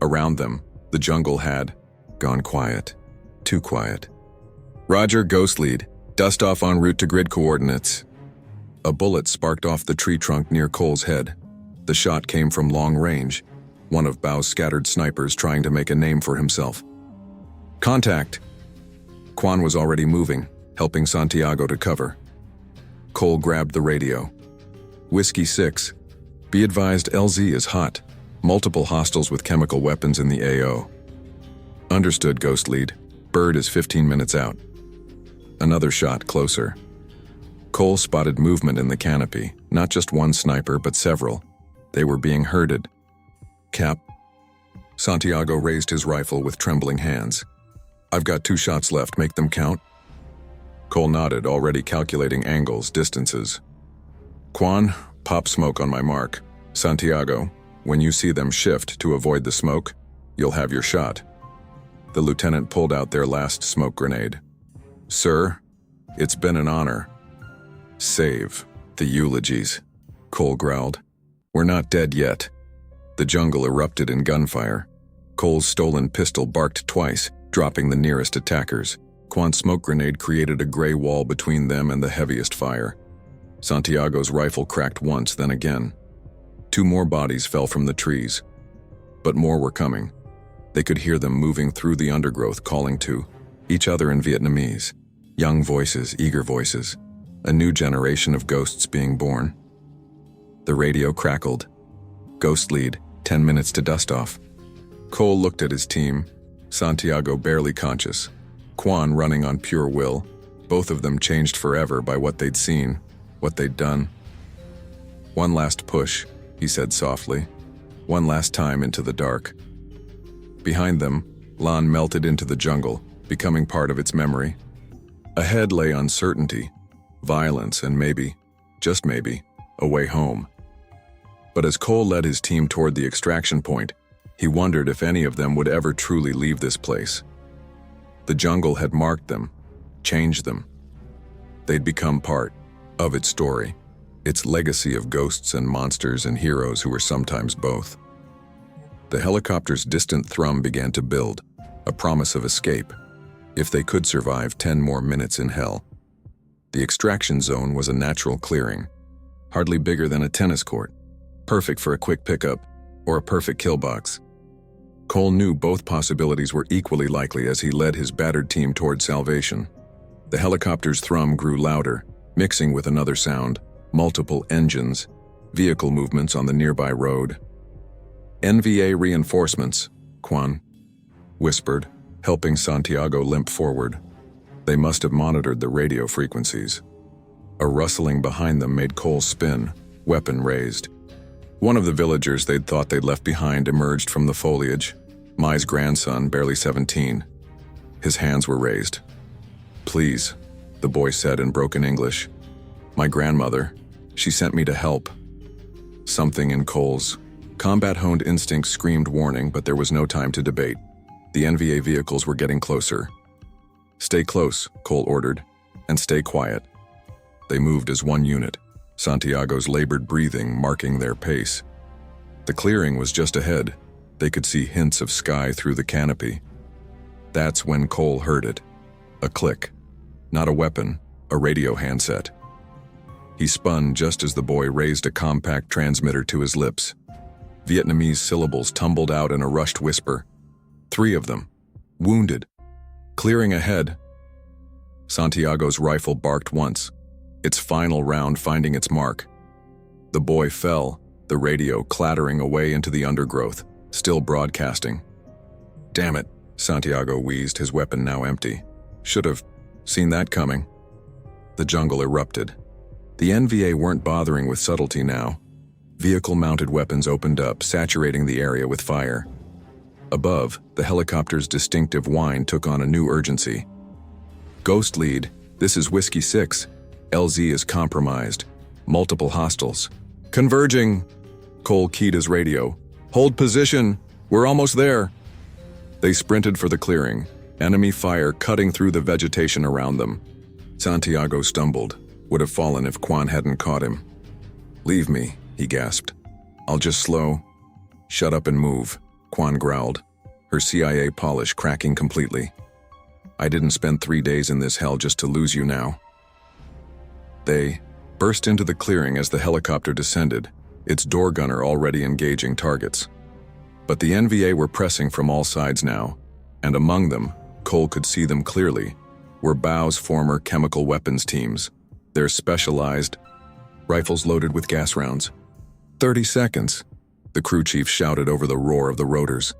Around them, the jungle had gone quiet. Too quiet. Roger, Ghost lead. Dust off en route to grid coordinates. A bullet sparked off the tree trunk near Cole's head. The shot came from long range, one of Bao's scattered snipers trying to make a name for himself. Contact! Quan was already moving, helping Santiago to cover. Cole grabbed the radio. Whiskey 6. Be advised LZ is hot. Multiple hostiles with chemical weapons in the AO. Understood, Ghost lead. Bird is 15 minutes out. Another shot closer. Cole spotted movement in the canopy, not just one sniper, but several. They were being herded. Cap. Santiago raised his rifle with trembling hands. I've got 2 shots left, make them count. Cole nodded, already calculating angles, distances. Quan, pop smoke on my mark. Santiago, when you see them shift to avoid the smoke, you'll have your shot. The lieutenant pulled out their last smoke grenade. Sir, it's been an honor. Save the eulogies, Cole growled. We're not dead yet. The jungle erupted in gunfire. Cole's stolen pistol barked twice, dropping the nearest attackers. Quan's smoke grenade created a gray wall between them and the heaviest fire. Santiago's rifle cracked once, then again. 2 more bodies fell from the trees. But more were coming. They could hear them moving through the undergrowth, calling to each other in Vietnamese. Young voices, eager voices. A new generation of ghosts being born. The radio crackled. Ghost lead, 10 minutes to dust off. Cole looked at his team. Santiago barely conscious. Quan running on pure will. Both of them changed forever by what they'd seen, what they'd done. One last push, he said softly. One last time into the dark. Behind them, Lan melted into the jungle, becoming part of its memory. Ahead lay uncertainty, violence, and maybe, just maybe, a way home. But as Cole led his team toward the extraction point, he wondered if any of them would ever truly leave this place. The jungle had marked them, changed them. They'd become part of its story, its legacy of ghosts and monsters and heroes who were sometimes both. The helicopter's distant thrum began to build, a promise of escape, if they could survive 10 more minutes in hell. The extraction zone was a natural clearing, hardly bigger than a tennis court, perfect for a quick pickup or a perfect kill box. Cole knew both possibilities were equally likely as he led his battered team toward salvation. The helicopter's thrum grew louder, mixing with another sound, multiple engines, vehicle movements on the nearby road. "NVA reinforcements," Quan whispered, helping Santiago limp forward. They must have monitored the radio frequencies. A rustling behind them made Cole spin, weapon raised. One of the villagers they'd thought they'd left behind emerged from the foliage, Mai's grandson, barely 17. His hands were raised. "Please," the boy said in broken English. "My grandmother, she sent me to help." Something in Cole's combat-honed instinct screamed warning, but there was no time to debate. The NVA vehicles were getting closer. "Stay close," Cole ordered, "and stay quiet." They moved as one unit, Santiago's labored breathing marking their pace. The clearing was just ahead. They could see hints of sky through the canopy. That's when Cole heard it. A click. Not a weapon, a radio handset. He spun just as the boy raised a compact transmitter to his lips. Vietnamese syllables tumbled out in a rushed whisper. 3 of them. Wounded. Clearing ahead. Santiago's rifle barked once, its final round finding its mark. The boy fell, the radio clattering away into the undergrowth, still broadcasting. "Damn it," Santiago wheezed, his weapon now empty. "Should have seen that coming." The jungle erupted. The NVA weren't bothering with subtlety now. Vehicle-mounted weapons opened up, saturating the area with fire. Above, the helicopter's distinctive whine took on a new urgency. "Ghost lead, this is Whiskey 6. LZ is compromised. Multiple hostiles. Converging!" Cole keyed his radio. "Hold position! We're almost there!" They sprinted for the clearing, enemy fire cutting through the vegetation around them. Santiago stumbled, would have fallen if Quan hadn't caught him. "Leave me," he gasped. "I'll just slow." "Shut up and move," Quan growled, her CIA polish cracking completely. "I didn't spend 3 days in this hell just to lose you now." They burst into the clearing as the helicopter descended, its door gunner already engaging targets. But the NVA were pressing from all sides now, and among them, Cole could see them clearly, were Bao's former chemical weapons teams, their specialized rifles loaded with gas rounds. 30 seconds, the crew chief shouted over the roar of the rotors.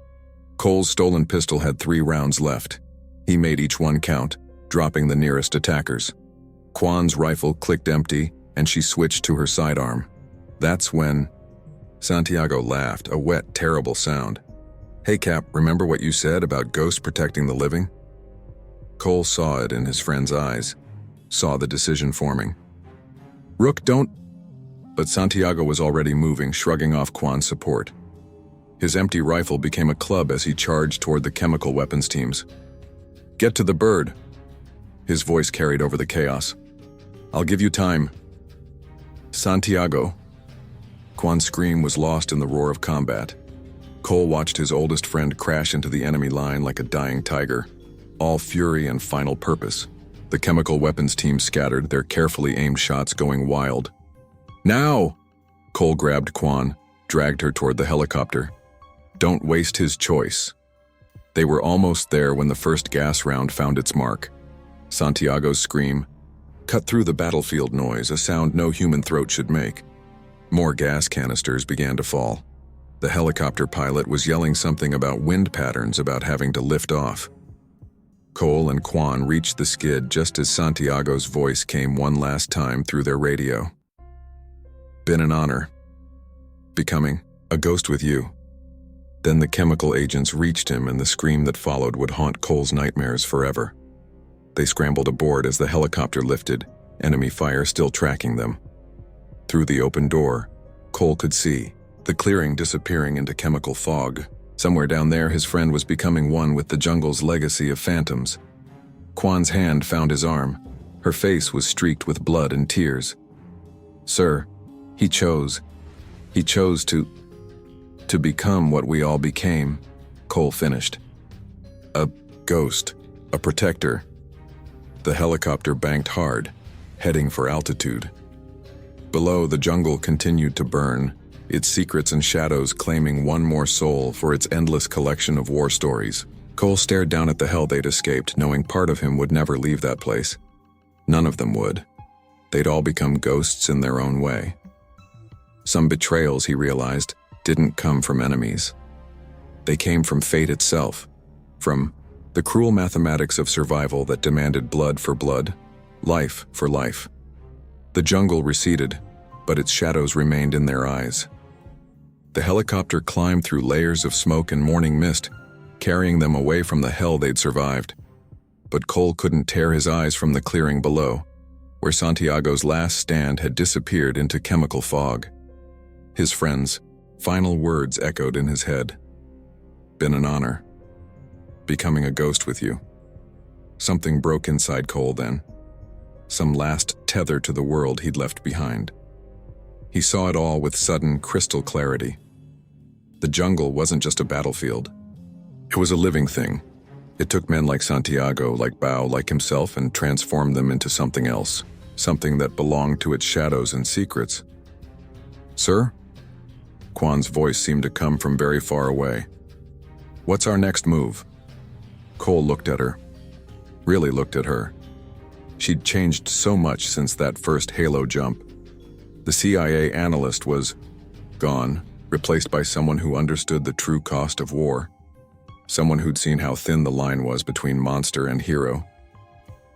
Cole's stolen pistol had 3 rounds left. He made each one count, dropping the nearest attackers. Quan's rifle clicked empty, and she switched to her sidearm. That's when Santiago laughed, a wet, terrible sound. "Hey Cap, remember what you said about ghosts protecting the living?" Cole saw it in his friend's eyes, saw the decision forming. "Rook, don't..." But Santiago was already moving, shrugging off Quan's support. His empty rifle became a club as he charged toward the chemical weapons teams. "Get to the bird." His voice carried over the chaos. "I'll give you time." "Santiago." Quan's scream was lost in the roar of combat. Cole watched his oldest friend crash into the enemy line like a dying tiger, all fury and final purpose. The chemical weapons team scattered, their carefully aimed shots going wild. "Now!" Cole grabbed Quan, dragged her toward the helicopter. Don't waste his choice. They were almost there when the first gas round found its mark. Santiago's scream cut through the battlefield noise, a sound no human throat should make. More gas canisters began to fall. The helicopter pilot was yelling something about wind patterns, about having to lift off. Cole and Quan reached the skid just as Santiago's voice came one last time through their radio. "Been an honor. Becoming a ghost with you." Then the chemical agents reached him, and the scream that followed would haunt Cole's nightmares forever. They scrambled aboard as the helicopter lifted, enemy fire still tracking them. Through the open door, Cole could see the clearing disappearing into chemical fog. Somewhere down there, his friend was becoming one with the jungle's legacy of phantoms. Quan's hand found his arm. Her face was streaked with blood and tears. "Sir, he chose to become what we all became," Cole finished. "A ghost, a protector." The helicopter banked hard. heading for altitude. Below, the jungle continued to burn, its secrets and shadows claiming one more soul for its endless collection of war stories. Cole stared down at the hell they'd escaped, knowing part of him would never leave that place. None of them would. They'd all become ghosts in their own way. Some betrayals, he realized, didn't come from enemies. They came from fate itself, from the cruel mathematics of survival that demanded blood for blood, life for life. The jungle receded, but its shadows remained in their eyes. The helicopter climbed through layers of smoke and morning mist, carrying them away from the hell they'd survived. But Cole couldn't tear his eyes from the clearing below, where Santiago's last stand had disappeared into chemical fog. His friend's final words echoed in his head. "Been an honor. Becoming a ghost with you." Something broke inside Cole then. Some last tether to the world he'd left behind. He saw it all with sudden, crystal clarity. The jungle wasn't just a battlefield. It was a living thing. It took men like Santiago, like Bao, like himself, and transformed them into something else, something that belonged to its shadows and secrets. "Sir?" Quan's voice seemed to come from very far away. "What's our next move?" Cole looked at her. Really looked at her. She'd changed so much since that first Halo jump. The CIA analyst was gone, replaced by someone who understood the true cost of war. Someone who'd seen how thin the line was between monster and hero.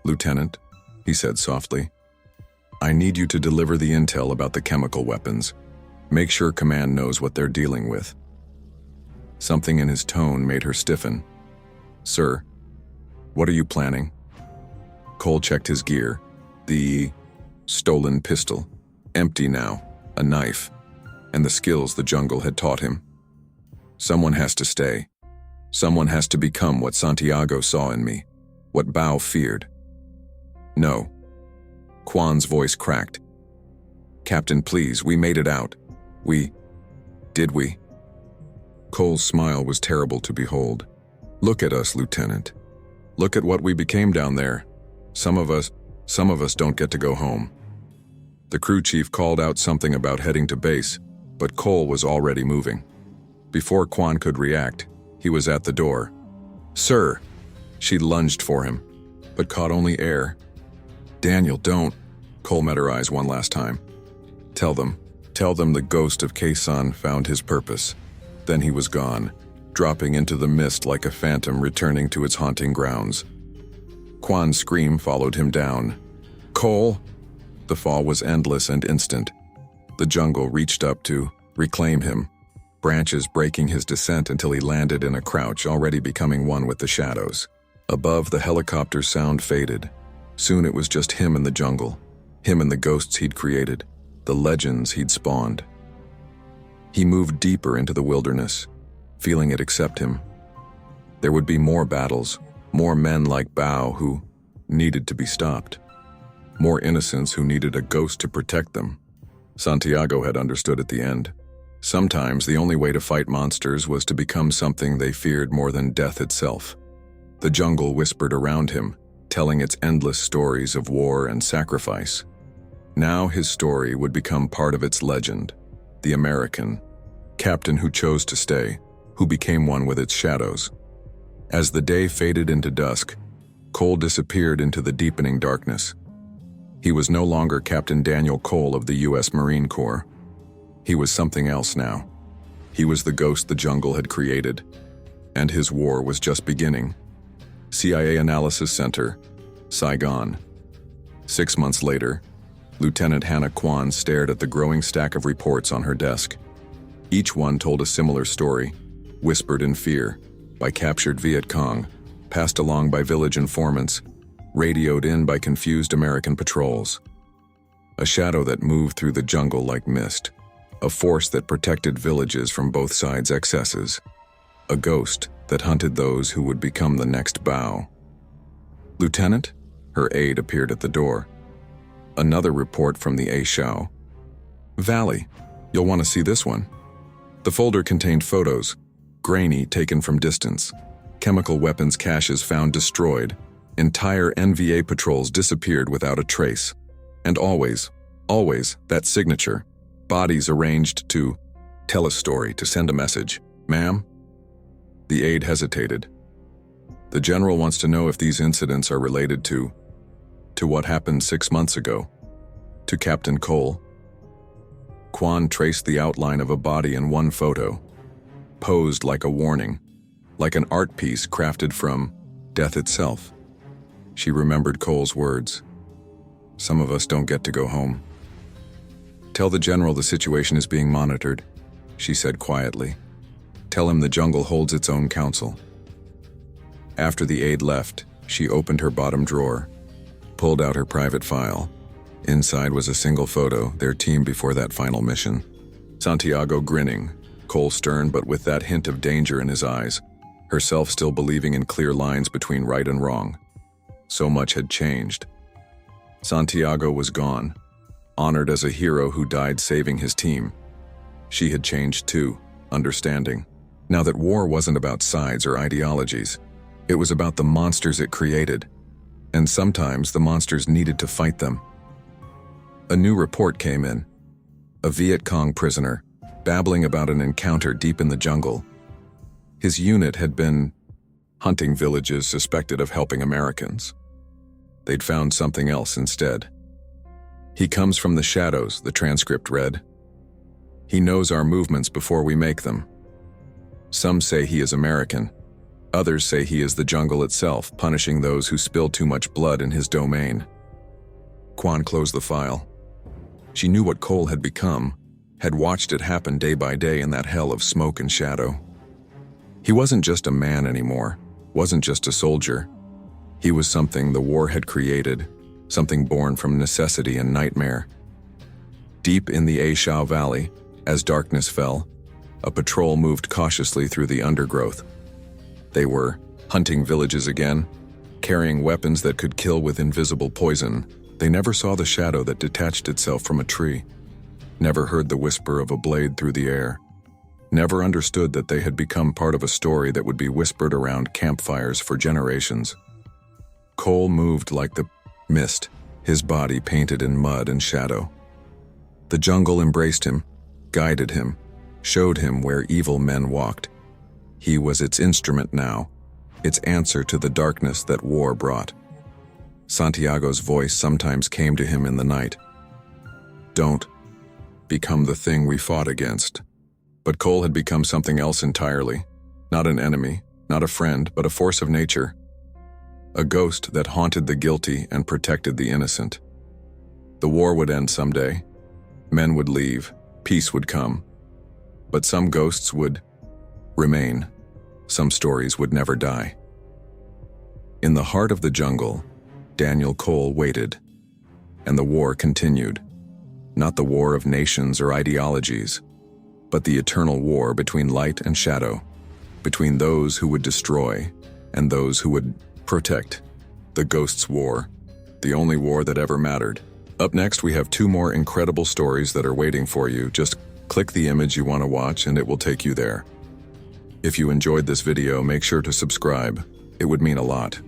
"Lieutenant," he said softly, "I need you to deliver the intel about the chemical weapons. Make sure command knows what they're dealing with." Something in his tone made her stiffen. "Sir, what are you planning?" Cole checked his gear. The stolen pistol. Empty now. A knife. And the skills the jungle had taught him. Someone has to stay. Someone has to become what Santiago saw in me. What Bao feared. "No." Quan's voice cracked. "Captain, please, we made it out. Did we?" Cole's smile was terrible to behold. "Look at us, Lieutenant. Look at what we became down there. Some of us don't get to go home." The crew chief called out something about heading to base, but Cole was already moving. Before Quan could react, he was at the door. "Sir!" She lunged for him, but caught only air. "Daniel, don't." Cole met her eyes one last time. Tell them the ghost of Khe Sanh found his purpose." Then he was gone, dropping into the mist like a phantom returning to its haunting grounds. Quan's scream followed him down. "Cole!" The fall was endless and instant. The jungle reached up to reclaim him, branches breaking his descent until he landed in a crouch, already becoming one with the shadows. Above, the helicopter's sound faded. Soon it was just him in the jungle, him and the ghosts he'd created, the legends he'd spawned. He moved deeper into the wilderness, feeling it accept him. There would be more battles, more men like Bao who needed to be stopped. More innocents who needed a ghost to protect them. Santiago had understood at the end. Sometimes the only way to fight monsters was to become something they feared more than death itself. The jungle whispered around him, telling its endless stories of war and sacrifice. Now his story would become part of its legend. The American, captain who chose to stay, who became one with its shadows. As the day faded into dusk, Cole disappeared into the deepening darkness. He was no longer Captain Daniel Cole of the U.S. Marine Corps. He was something else now. He was the ghost the jungle had created, and his war was just beginning. CIA Analysis Center, Saigon. 6 months later, Lieutenant Hannah Quan stared at the growing stack of reports on her desk. Each one told a similar story, whispered in fear, by captured Viet Cong, passed along by village informants, radioed in by confused American patrols. A shadow that moved through the jungle like mist, a force that protected villages from both sides' excesses, a ghost that hunted those who would become the next Bao. "Lieutenant?" Her aide appeared at the door. "Another report from the A Shau Valley. You'll want to see this one." The folder contained photos, grainy, taken from distance. Chemical weapons caches found destroyed. Entire NVA patrols disappeared without a trace. And always, always, that signature. Bodies arranged to tell a story, to send a message. Ma'am? The aide hesitated. The general wants to know if these incidents are related to what happened 6 months ago. To Captain Cole. Quan traced the outline of a body in one photo, posed like a warning, like an art piece crafted from death itself. She remembered Cole's words. Some of us don't get to go home. Tell the general the situation is being monitored, she said quietly. Tell him the jungle holds its own council. After the aide left, she opened her bottom drawer, pulled out her private file. Inside was a single photo, their team before that final mission. Santiago grinning, Cole stern but with that hint of danger in his eyes, herself still believing in clear lines between right and wrong. So much had changed. Santiago was gone, honored as a hero who died saving his team. She had changed too, understanding. Now that war wasn't about sides or ideologies, it was about the monsters it created. And sometimes the monsters needed to fight them. A new report came in. A Viet Cong prisoner, babbling about an encounter deep in the jungle. His unit had been hunting villages suspected of helping Americans. They'd found something else instead. He comes from the shadows, the transcript read. He knows our movements before we make them. Some say he is American. Others say he is the jungle itself, punishing those who spill too much blood in his domain. Quan closed the file. She knew what Cole had become, had watched it happen day by day in that hell of smoke and shadow. He wasn't just a man anymore, wasn't just a soldier. He was something the war had created, something born from necessity and nightmare. Deep in the A Shau Valley, as darkness fell, a patrol moved cautiously through the undergrowth. They were hunting villages again, carrying weapons that could kill with invisible poison. They never saw the shadow that detached itself from a tree, never heard the whisper of a blade through the air, never understood that they had become part of a story that would be whispered around campfires for generations. Cole moved like the mist, his body painted in mud and shadow. The jungle embraced him, guided him, showed him where evil men walked. He was its instrument now, its answer to the darkness that war brought. Santiago's voice sometimes came to him in the night. Don't become the thing we fought against. But Cole had become something else entirely. Not an enemy, not a friend, but a force of nature. A ghost that haunted the guilty and protected the innocent. The war would end someday. Men would leave, peace would come. But some ghosts would remain. Some stories would never die. In the heart of the jungle, Daniel Cole waited, and the war continued. Not the war of nations or ideologies, but the eternal war between light and shadow, between those who would destroy and those who would protect. The Ghost's War, the only war that ever mattered. Up next, we have 2 more incredible stories that are waiting for you. Just click the image you want to watch and it will take you there. If you enjoyed this video, make sure to subscribe. It would mean a lot.